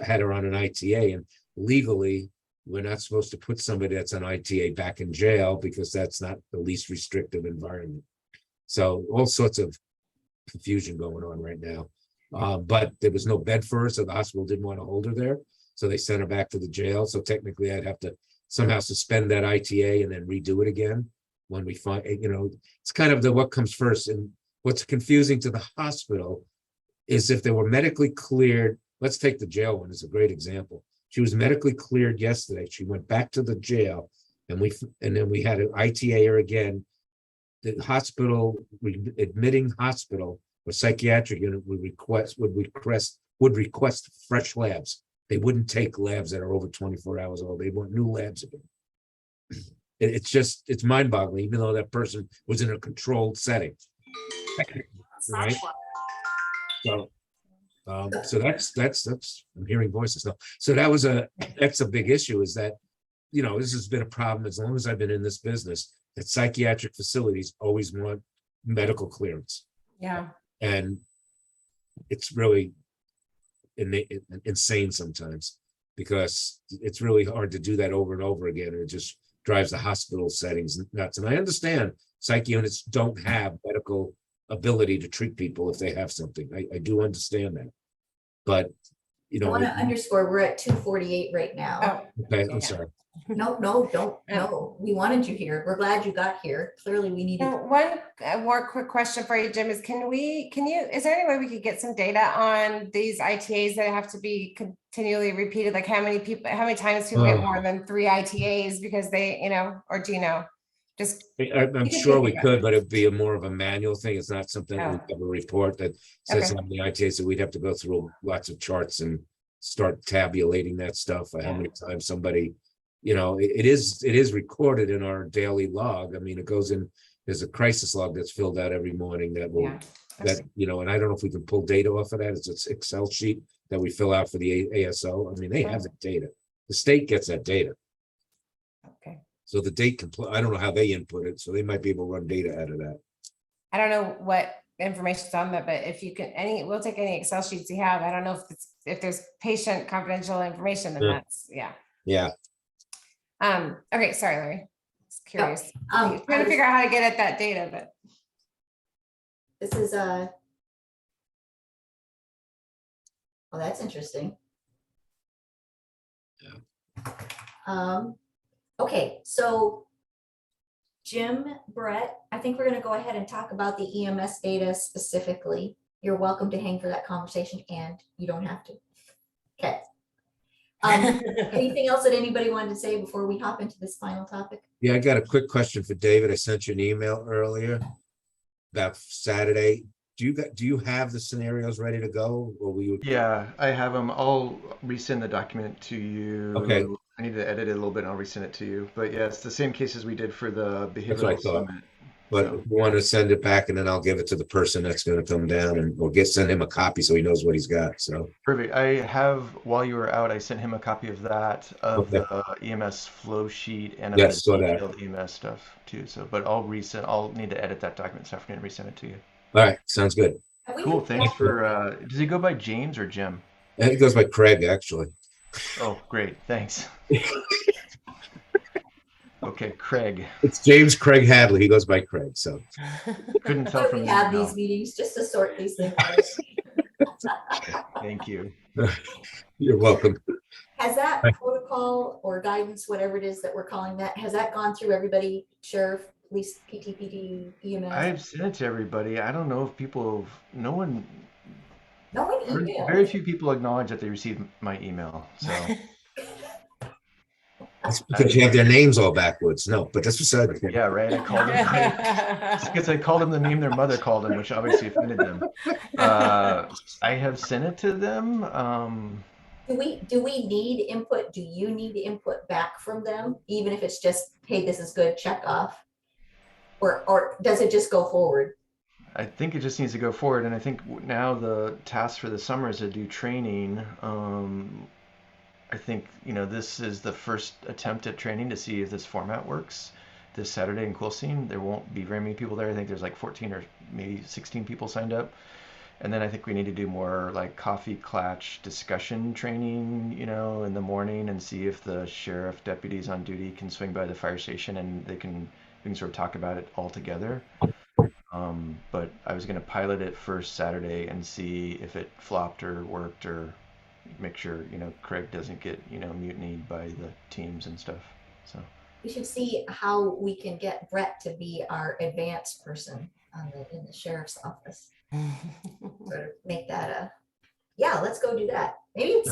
had her on an ITA, and legally, we're not supposed to put somebody that's on ITA back in jail because that's not the least restrictive environment. So all sorts of confusion going on right now. But there was no bed for her, so the hospital didn't want to hold her there. So they sent her back to the jail. So technically I'd have to somehow suspend that ITA and then redo it again when we find, it's kind of the what comes first. And what's confusing to the hospital is if they were medically cleared, let's take the jail one as a great example. She was medically cleared yesterday. She went back to the jail and then we had an ITA her again. The hospital, admitting hospital or psychiatric unit would request fresh labs. They wouldn't take labs that are over 24 hours old. They want new labs again. It's mind boggling, even though that person was in a controlled setting. Right? So that's I'm hearing voices now. So that's a big issue, is that, this has been a problem as long as I've been in this business, that psychiatric facilities always want medical clearance. Yeah. And it's really insane sometimes, because it's really hard to do that over and over again. And it just drives the hospital settings nuts. And I understand psych units don't have medical ability to treat people if they have something. I do understand that. But, I want to underscore, we're at 2:48 right now. Oh, okay, I'm sorry. No, don't, no, we wanted you here. We're glad you got here. Clearly we needed. one more quick question for you, Jim, is is there any way we could get some data on these ITAs that have to be continually repeated? Like how many times people get more than 3 ITAs because they, or do you know? Just I'm sure we could, but it'd be more of a manual thing. It's not something Oh. we have a report that says Okay. how many ITAs, so we'd have to go through lots of charts and start tabulating that stuff, how many times somebody, it is recorded in our daily log. I mean, it goes in, there's a crisis log that's filled out every morning that will, Yeah. and I don't know if we can pull data off of that. It's an Excel sheet that we fill out for the ASO. I mean, they have the data. The state gets that data. Okay. So the date I don't know how they input it, so they might be able to run data out of that. I don't know what information's on that, but if you can, we'll take any Excel sheets you have. I don't know if there's patient confidential information, then that's, yeah. Yeah. Okay, sorry, Larry. Just curious. Um, Trying to figure out how to get at that data, but This is well, that's interesting. Yeah. Okay, so Jim, Brett, I think we're gonna go ahead and talk about the EMS data specifically. You're welcome to hang for that conversation, and you don't have to. Okay. Anything else that anybody wanted to say before we hop into this final topic? Yeah, I got a quick question for David. I sent you an email earlier about Saturday. Do you have the scenarios ready to go, or will you? Yeah, I have them. I'll resend the document to you. Okay. I need to edit it a little bit and I'll resend it to you. But yeah, it's the same cases we did for the That's what I behavioral thought. summit. But So, if you want to send it back, and then I'll give it to the person that's going to come down, and we'll send him a copy so he knows what he's got. So perfect. I have, while you were out, I sent him a copy of that, of Okay. the EMS flow sheet and of Yes, the saw that. detailed EMS stuff too. So, but I'll need to edit that document this afternoon and resend it to you. all right, sounds good. Cool. Thanks for, does he go by James or Jim? And it goes by Craig, actually. Oh, great. Thanks. Okay, Craig. It's James Craig Hadley. He goes by Craig. So Couldn't tell Why from we the have email. these meetings just to sort these things out. Thank you. you're welcome. Has that protocol or guidance, whatever it is that we're calling that, has that gone through everybody, sheriff, police, PTPD, EMS? I've sent it to everybody. I don't know if no one, No one emailed. very few people acknowledge that they received my email. So It's because you have their names all backwards. No, but that's beside the point. yeah, right. I called them. Because I called them the name their mother called them, which obviously offended them. I have sent it to them. Do we need input? Do you need input back from them? Even if it's just, hey, this is good, check off? Or does it just go forward? I think it just needs to go forward. And I think now the task for the summer is to do training. I think, this is the first attempt at training to see if this format works. This Saturday in Quilcene, there won't be very many people there. I think there's like 14 or maybe 16 people signed up. And then I think we need to do more like coffee clatch discussion training, in the morning, and see if the sheriff deputies on duty can swing by the fire station and we can sort of talk about it all together. But I was going to pilot it first Saturday and see if it flopped or worked, or make sure, Craig doesn't get, mutinied by the teams and stuff. So We should see how we can get Brett to be our advanced person in the sheriff's office. Sort of make that yeah, let's go do that. Maybe it's,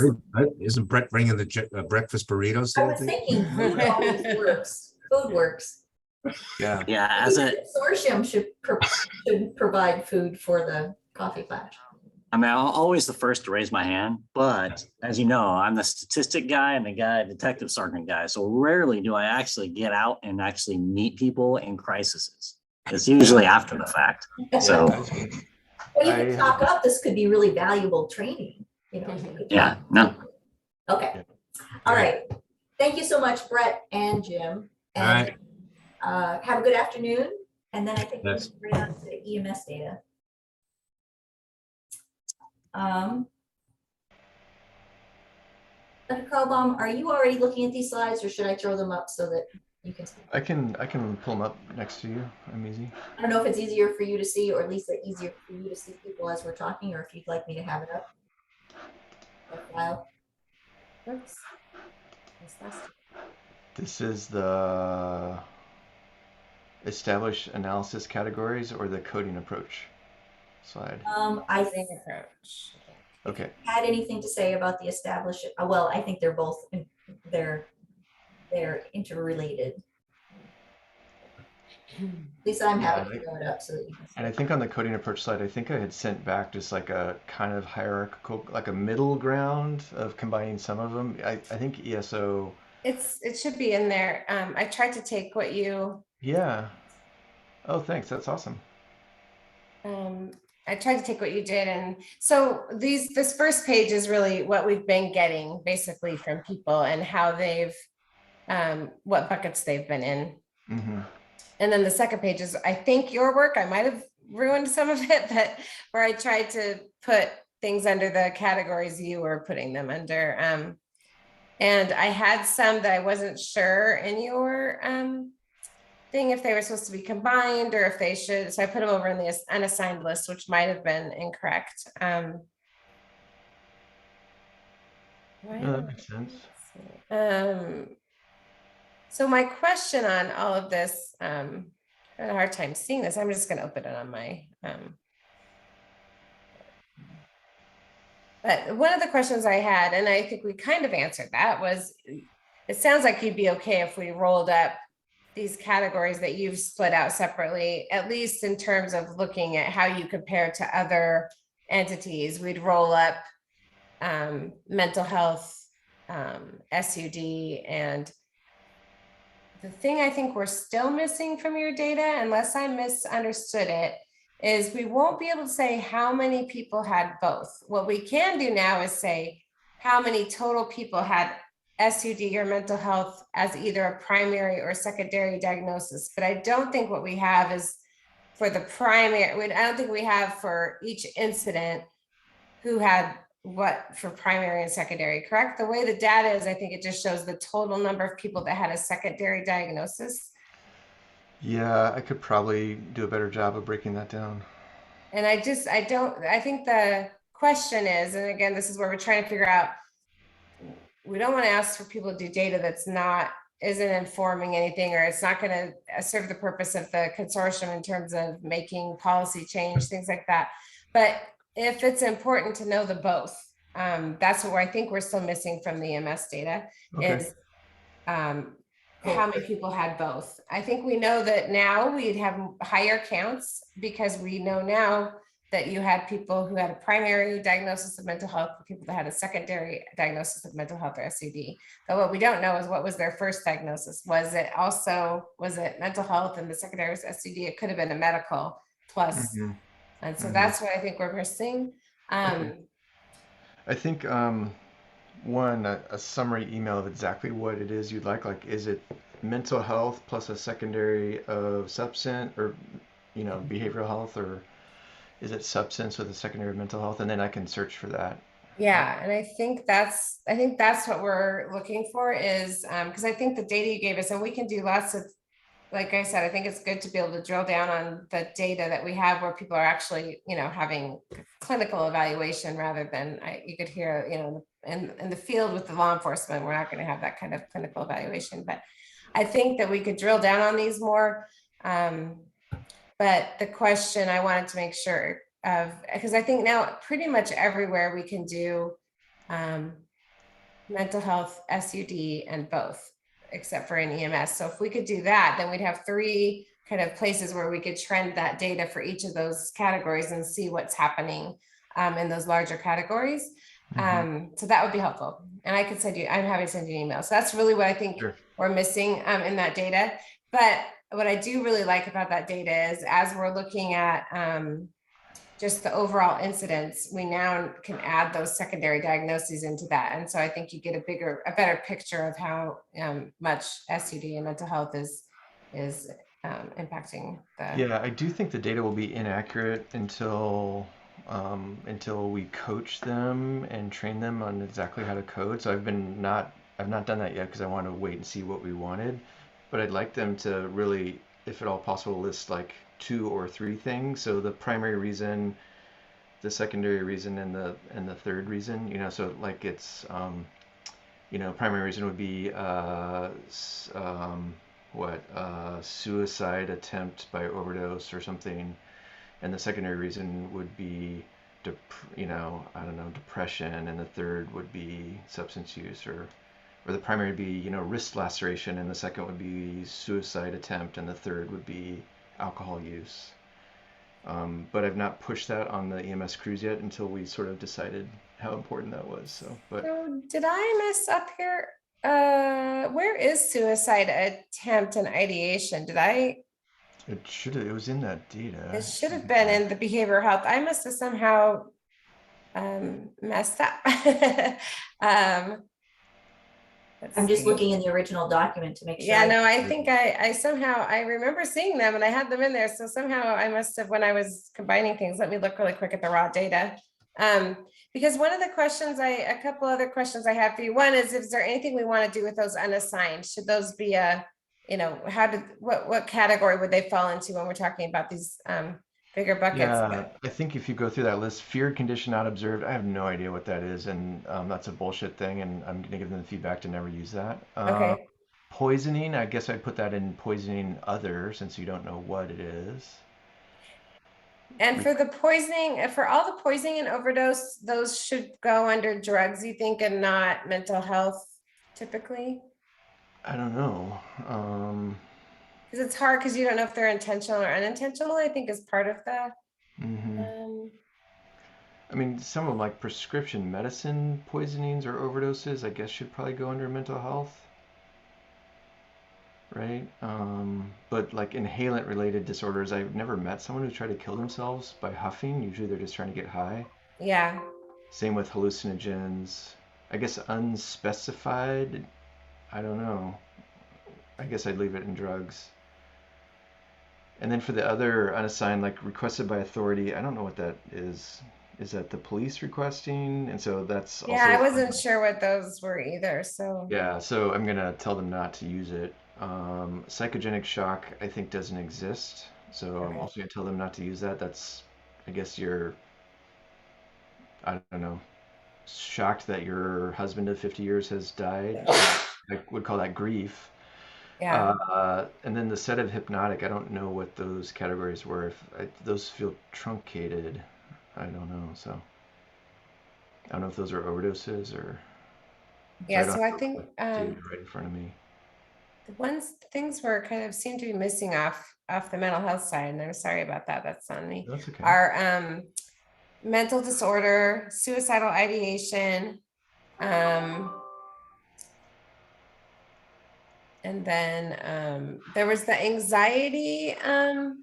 Isn't Brett bringing the breakfast burritos? I was thinking food always works. Food works. yeah, Yeah, I as think a, the consortium should provide food for the coffee flash. I mean, I'm always the first to raise my hand, but as you know, I'm the statistic guy and the detective sergeant guy. So rarely do I actually get out and actually meet people in crises. It's usually after the fact. So Well, you can talk up, this could be really valuable training, yeah, no. Okay. All right. Thank you so much, Brett and Jim. All And right. have a good afternoon. And then I think we'll Yes. bring on to EMS data. Dr. Carlbaum, are you already looking at these slides, or should I throw them up so that you can see? I can pull them up next to you. I'm easy. I don't know if it's easier for you to see, or at least easier for you to see people as we're talking, or if you'd like me to have it up. File. Oops. This is the establish analysis categories or the coding approach slide. I Same approach. Okay. had anything to say about the establish. Well, I think they're both they're interrelated. At least I'm happy to throw it up so that you can see. And I think on the coding approach slide, I think I had sent back just like a kind of hierarchical, like a middle ground of combining some of them. I think ESO. It should be in there. I tried to take what you. Yeah. Oh, thanks. That's awesome. I tried to take what you did, and so this first page is really what we've been getting basically from people and how they've what buckets they've been in. Mm-hmm. And then the second page is, I think, your work. I might have ruined some of it, but where I tried to put things under the categories you were putting them under. And I had some that I wasn't sure in your thing if they were supposed to be combined or if they should. So I put them over in the unassigned list, which might have been incorrect. No, that makes sense. So my question on all of this, I had a hard time seeing this. I'm just going to open it on my. But one of the questions I had, and I think we kind of answered that, was it sounds like you'd be okay if we rolled up these categories that you've split out separately, at least in terms of looking at how you compare to other entities. We'd roll up mental health, SUD, and the thing I think we're still missing from your data, unless I misunderstood it, is we won't be able to say how many people had both. What we can do now is say how many total people had SUD or mental health as either a primary or secondary diagnosis. But I don't think what we have is for the primary, I don't think we have for each incident who had what for primary and secondary, correct? The way the data is, I think it just shows the total number of people that had a secondary diagnosis. Yeah, I could probably do a better job of breaking that down. And I think the question is, and again, this is where we're trying to figure out, we don't want to ask for people to do data that's isn't informing anything, or it's not going to serve the purpose of the consortium in terms of making policy change, things like that. But if it's important to know the both, that's what I think we're still missing from the EMS data. Okay. Is how many people had both. I think we know that now we'd have higher counts because we know now that you had people who had a primary diagnosis of mental health, people that had a secondary diagnosis of mental health or SUD. But what we don't know is what was their first diagnosis. Was it mental health and the secondary was SUD? It could have been a medical plus. Mm-hmm. And so that's what I think we're missing. Okay. I think a summary email of exactly what it is you'd like is it mental health plus a secondary of substance or behavioral health, or is it substance with a secondary of mental health? And then I can search for that. Yeah, and I think that's what we're looking for is because I think the data you gave us, and we can do lots of like I said, I think it's good to be able to drill down on the data that we have where people are actually, having clinical evaluation rather than you could hear, in the field with the law enforcement, we're not going to have that kind of clinical evaluation. But I think that we could drill down on these more. But the question I wanted to make sure of, because I think now pretty much everywhere we can do mental health, SUD, and both, except for in EMS. So if we could do that, then we'd have 3 kind of places where we could trend that data for each of those categories and see what's happening in those larger categories. So that would be helpful. And I could send you, I'm happy to send you an email. So that's really what I think Sure. we're missing in that data. But what I do really like about that data is as we're looking at just the overall incidence, we now can add those secondary diagnoses into that. And so I think you get a better picture of how much SUD and mental health is impacting the. Yeah, I do think the data will be inaccurate until we coach them and train them on exactly how to code. So I've not done that yet because I want to wait and see what we wanted. But I'd like them to really, if at all possible, list like 2 or 3 things. So the primary reason, the secondary reason, and the third reason. So like it's primary reason would be suicide attempt by overdose or something, and the secondary reason would be depression, and the third would be substance use, or the primary would be wrist laceration, and the second would be suicide attempt, and the third would be alcohol use. But I've not pushed that on the EMS crews yet until we sort of decided how important that was. So Did I mess up here? Where is suicide attempt and ideation? it was in that data. It should have been in the behavioral health. I must have somehow messed up. I'm just looking in the original document to make sure. Yeah, no, I think I somehow, I remember seeing them and I had them in there. So somehow I must have, when I was combining things, let me look really quick at the raw data. Because one of the questions a couple other questions I have for you. One is there anything we want to do with those unassigned? Should those be what category would they fall into when we're talking about these bigger buckets? Yeah, I think if you go through that list, feared condition not observed, I have no idea what that is, and that's a bullshit thing, and I'm gonna give them the feedback to never use that. Okay. Poisoning, I guess I'd put that in poisoning other, since you don't know what it is. And for the poisoning, for all the poisoning and overdose, those should go under drugs, you think, and not mental health typically? I don't know. Because it's hard because you don't know if they're intentional or unintentional, I think is part of the. I mean, some of them, like prescription medicine poisonings or overdoses, I guess should probably go under mental health. Right? But like inhalant related disorders, I've never met someone who's tried to kill themselves by huffing. Usually they're just trying to get high. Yeah. Same with hallucinogens. I guess unspecified, I don't know. I guess I'd leave it in drugs. And then for the other unassigned, like requested by authority, I don't know what that is. Is that the police requesting? And so that's also. Yeah, I wasn't sure what those were either, so. Yeah, so I'm gonna tell them not to use it. Psychogenic shock, I think, doesn't exist. So I'm also gonna tell them not to use that. That's, I guess I don't know, shocked that your husband of 50 years has died. I would call that grief. Yeah. And then the sedative hypnotic, I don't know what those categories were. Those feel truncated, I don't know. So I don't know if those are overdoses or. Yeah, so I think right in front of me. the things were kind of seem to be missing off the mental health side, and I'm sorry about that. That's on me. That's okay. Our mental disorder, suicidal ideation, and then there was the anxiety and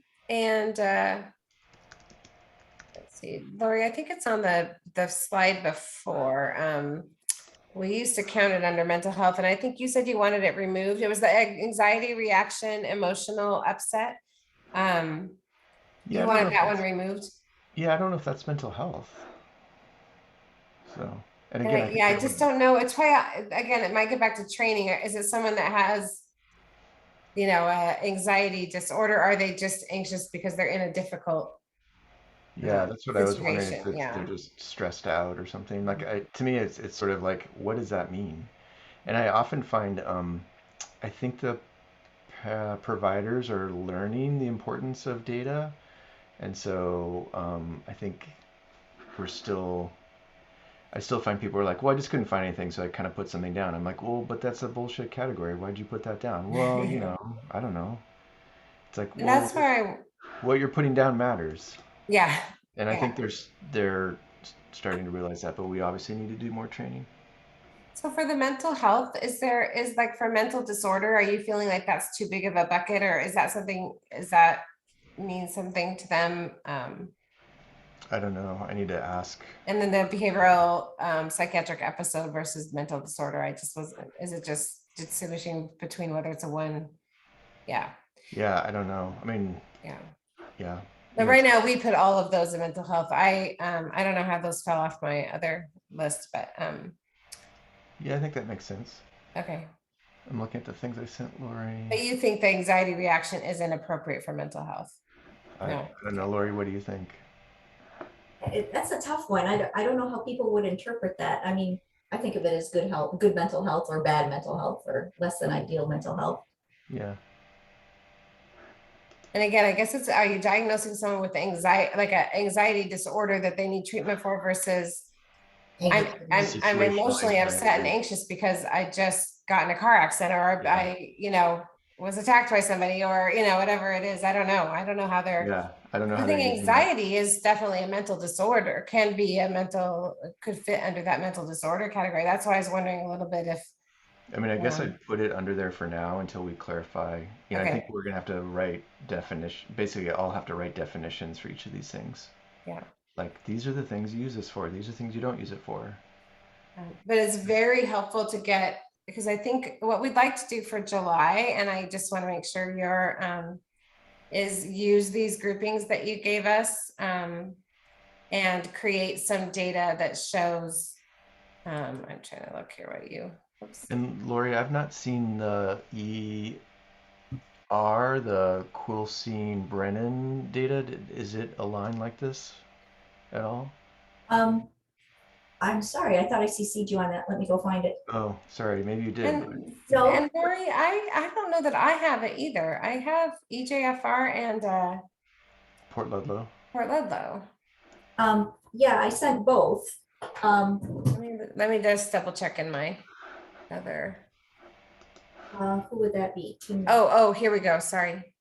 let's see, Lori, I think it's on the slide before. We used to count it under mental health, and I think you said you wanted it removed. It was the anxiety reaction, emotional upset. You wanted that one removed? Yeah, I don't know if that's mental health. So, and again, I just don't know. It's why, again, it might get back to training. Is it someone that has anxiety disorder? Are they just anxious because they're in a difficult Yeah, that's what I was wondering, if situation? they're Yeah. just stressed out or something. Like, to me, it's sort of like, what does that mean? And I often find, I think the providers are learning the importance of data, and so I think we're still. I still find people are like, well, I just couldn't find anything, so I kind of put something down. I'm like, well, but that's a bullshit category. Why'd you put that down? Well, I don't know. It's like, And well, that's why, what you're putting down matters. yeah, And I yeah. think they're starting to realize that, but we obviously need to do more training. So for the mental health, is like for mental disorder, are you feeling like that's too big of a bucket, or is that mean something to them? I don't know. I need to ask. And then the behavioral psychiatric episode versus mental disorder, is it just distinguishing between whether it's a one? Yeah, Yeah, I don't know. I mean, yeah. yeah. But right now we put all of those in mental health. I don't know how those fell off my other list, but Yeah, I think that makes sense. okay. I'm looking at the things I sent Lori. But you think the anxiety reaction is inappropriate for mental health? I No. don't know, Lori, what do you think? That's a tough one. I don't know how people would interpret that. I mean, I think of it as good health, good mental health, or bad mental health, or less than ideal mental health. Yeah. And again, I guess are you diagnosing someone with anxiety, like an anxiety disorder that they need treatment for, versus I'm Situational emotionally upset and anxiety. anxious because I just got in a car accident, or Yeah. I was attacked by somebody, or whatever it is. I don't know. I don't know how they're. Yeah, I don't know I how they're think using that. anxiety is definitely a mental disorder, could fit under that mental disorder category. That's why I was wondering a little bit if. I mean, I guess I'd put it under there for now until we clarify. I think Okay. we're gonna have to write definition. Basically, I'll have to write definitions for each of these things. Yeah. Like, these are the things you use this for. These are things you don't use it for. But it's very helpful to get, because I think what we'd like to do for July, and I just want to make sure is use these groupings that you gave us and create some data that shows, I'm trying to look here what you, oops. And Lori, I've not seen the the Quilcene Brennan data. Is it aligned like this at all? I'm sorry, I thought I CC'd you on that. Let me go find it. Oh, sorry, maybe you did. And, No. and Lori, I don't know that I have it either. I have EJFR and Port Ludlow. Port Ludlow. Yeah, I sent both. Let me just double check in my other. Who would that be? Oh, here we go. Sorry.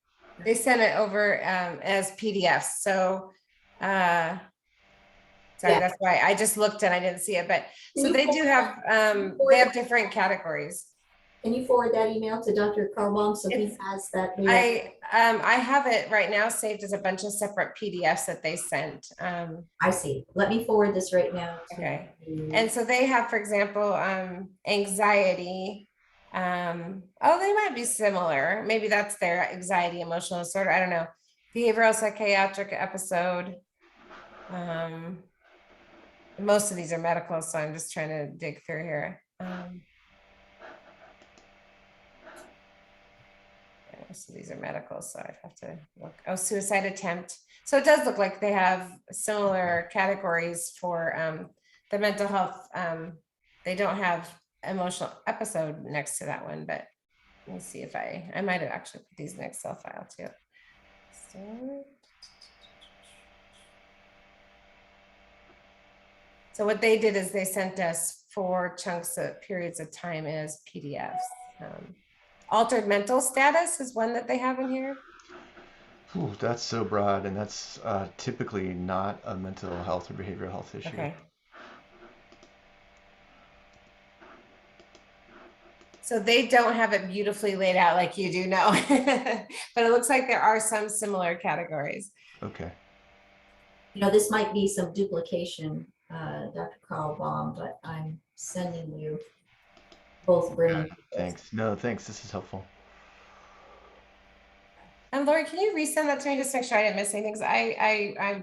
They sent it over as PDFs. So sorry, Yeah. that's why I just looked and I didn't see it. But Can so you they do have they have different categories. Can you forward that email to Dr. Carlbaum so he has that data? I have it right now saved as a bunch of separate PDFs that they sent. I see. Let me forward this right now. Okay. And so they have, for example, anxiety. Oh, they might be similar. Maybe that's their anxiety, emotional disorder. I don't know. Behavioral psychiatric episode. Most of these are medical, so I'm just trying to dig through here. Most of these are medical, so I'd have to look. Oh, suicide attempt. So it does look like they have similar categories for the mental health. They don't have emotional episode next to that one, but let me see if I might have actually put these in Excel file too. So what they did is they sent us 4 chunks of periods of time as PDFs. Altered mental status is one that they have in here. Ooh, that's so broad, and that's typically not a mental health or behavioral health issue. Okay. So they don't have it beautifully laid out like you do now, but it looks like there are some similar categories. Okay. This might be some duplication, Dr. Carlbaum, but I'm sending you both Brennan. Thanks. No, thanks. This is helpful. And Lori, can you resend that to me just to make sure I didn't miss anything? I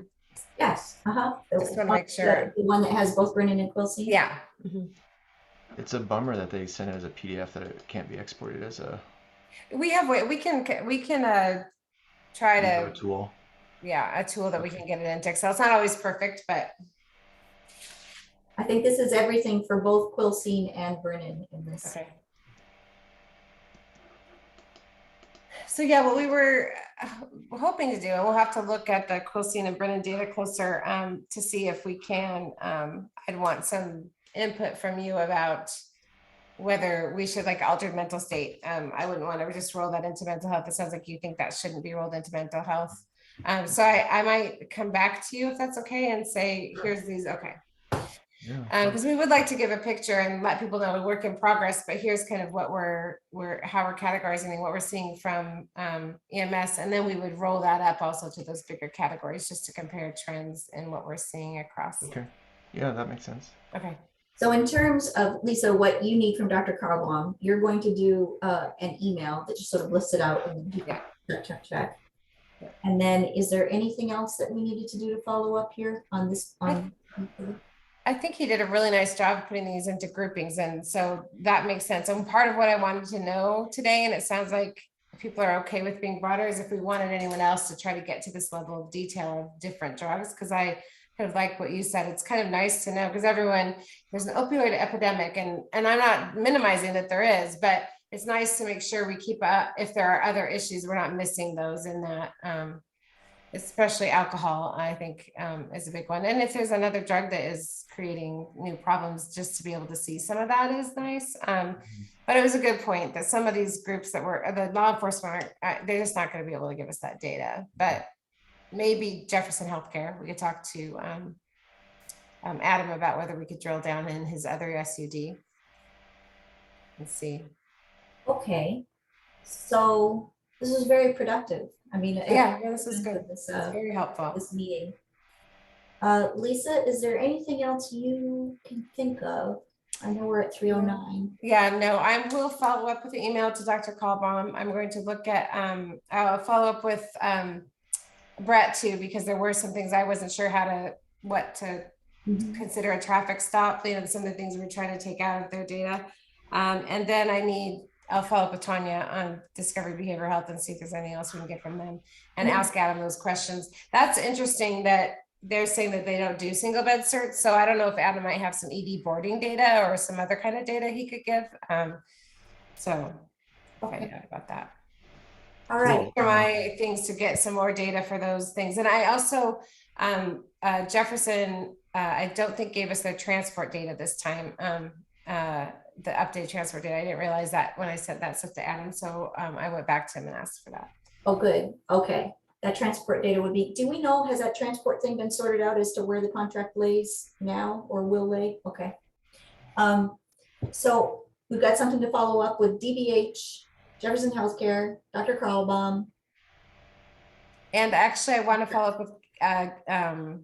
Yes. just want to make sure. The one that has both Brennan and Quilcene? Yeah. It's a bummer that they sent it as a PDF that it can't be exported as a We have, we can try You have a to, tool. yeah, a tool that we Okay. can get it into Excel. It's not always perfect, but I think this is everything for both Quilcene and Brennan in this. okay. So yeah, what we were hoping to do, and we'll have to look at the Quilcene and Brennan data closer to see if we can. I'd want some input from you about whether we should like altered mental state. I wouldn't want to just roll that into mental health. It sounds like you think that shouldn't be rolled into mental health. So I might come back to you if that's okay and say, here's these, okay. Yeah. Because we would like to give a picture and let people know a work in progress, but here's kind of what how we're categorizing and what we're seeing from EMS, and then we would roll that up also to those bigger categories just to compare trends and what we're seeing across. Okay. Yeah, that makes sense. Okay. So in terms of, Lisa, what you need from Dr. Carlbaum, you're going to do an email that just sort of lists it out and you can check. And then is there anything else that we needed to do to follow up here on this? I think he did a really nice job of putting these into groupings, and so that makes sense. And part of what I wanted to know today, and it sounds like people are okay with being broader, is if we wanted anyone else to try to get to this level of detail of different drugs, because I kind of like what you said. It's kind of nice to know, because there's an opioid epidemic, and I'm not minimizing that there is, but it's nice to make sure we keep up. If there are other issues, we're not missing those in that. Especially alcohol, I think is a big one. And if there's another drug that is creating new problems, just to be able to see some of that is nice. But it was a good point that some of these groups that were the law enforcement, they're just not going to be able to give us that data. But maybe Jefferson Healthcare, we could talk to Adam about whether we could drill down in his other SUD and see. Okay, so this is very productive. I mean, Yeah, this is good. This, very helpful. This meeting. Lisa, is there anything else you can think of? I know we're at 3:09. Yeah, no, I will follow up with the email to Dr. Kalbaum. I'm going to look at, I'll follow up with Brett too, because there were some things I wasn't sure what to consider a traffic stop, some of the things we're trying to take out of their data. And then I'll follow up with Tanya on Discovery Behavioral Health and see if there's anything else we can get from them and ask Adam those questions. That's interesting that they're saying that they don't do single bed certs. So I don't know if Adam might have some ED boarding data or some other kind of data he could give. So find out about that. All right. For my things to get some more data for those things. And I also, Jefferson, I don't think gave us their transport data this time. The updated transport data. I didn't realize that when I sent that stuff to Adam. So I went back to him and asked for that. Oh, good. Okay. That transport data would be, do we know, has that transport thing been sorted out as to where the contract lays now or will lay? Okay. So we've got something to follow up with DBH, Jefferson Healthcare, Dr. Carlbaum. And actually I want to follow up with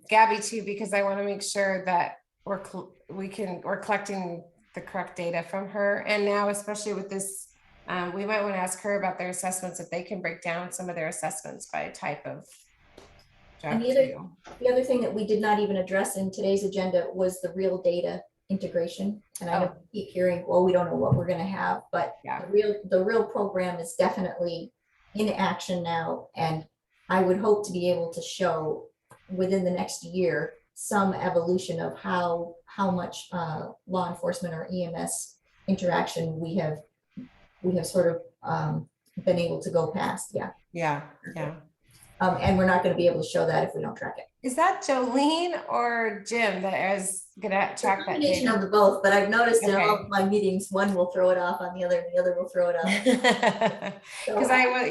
Gabby too, because I want to make sure that we're collecting the correct data from her. And now, especially with this, we might want to ask her about their assessments, if they can break down some of their assessments by type of drug. And the other thing that we did not even address in today's agenda was the real data integration. And I keep hearing, well, we don't know what we're going to have, but yeah, the real program is definitely in action now. And I would hope to be able to show within the next year some evolution of how much law enforcement or EMS interaction we have sort of been able to go past. Yeah. And we're not going to be able to show that if we don't track it. Is that Jolene or Jim that is going to track that Combination data? of the both, but I've noticed in all of my meetings, one will throw it off on the other, and the other will throw it up. Because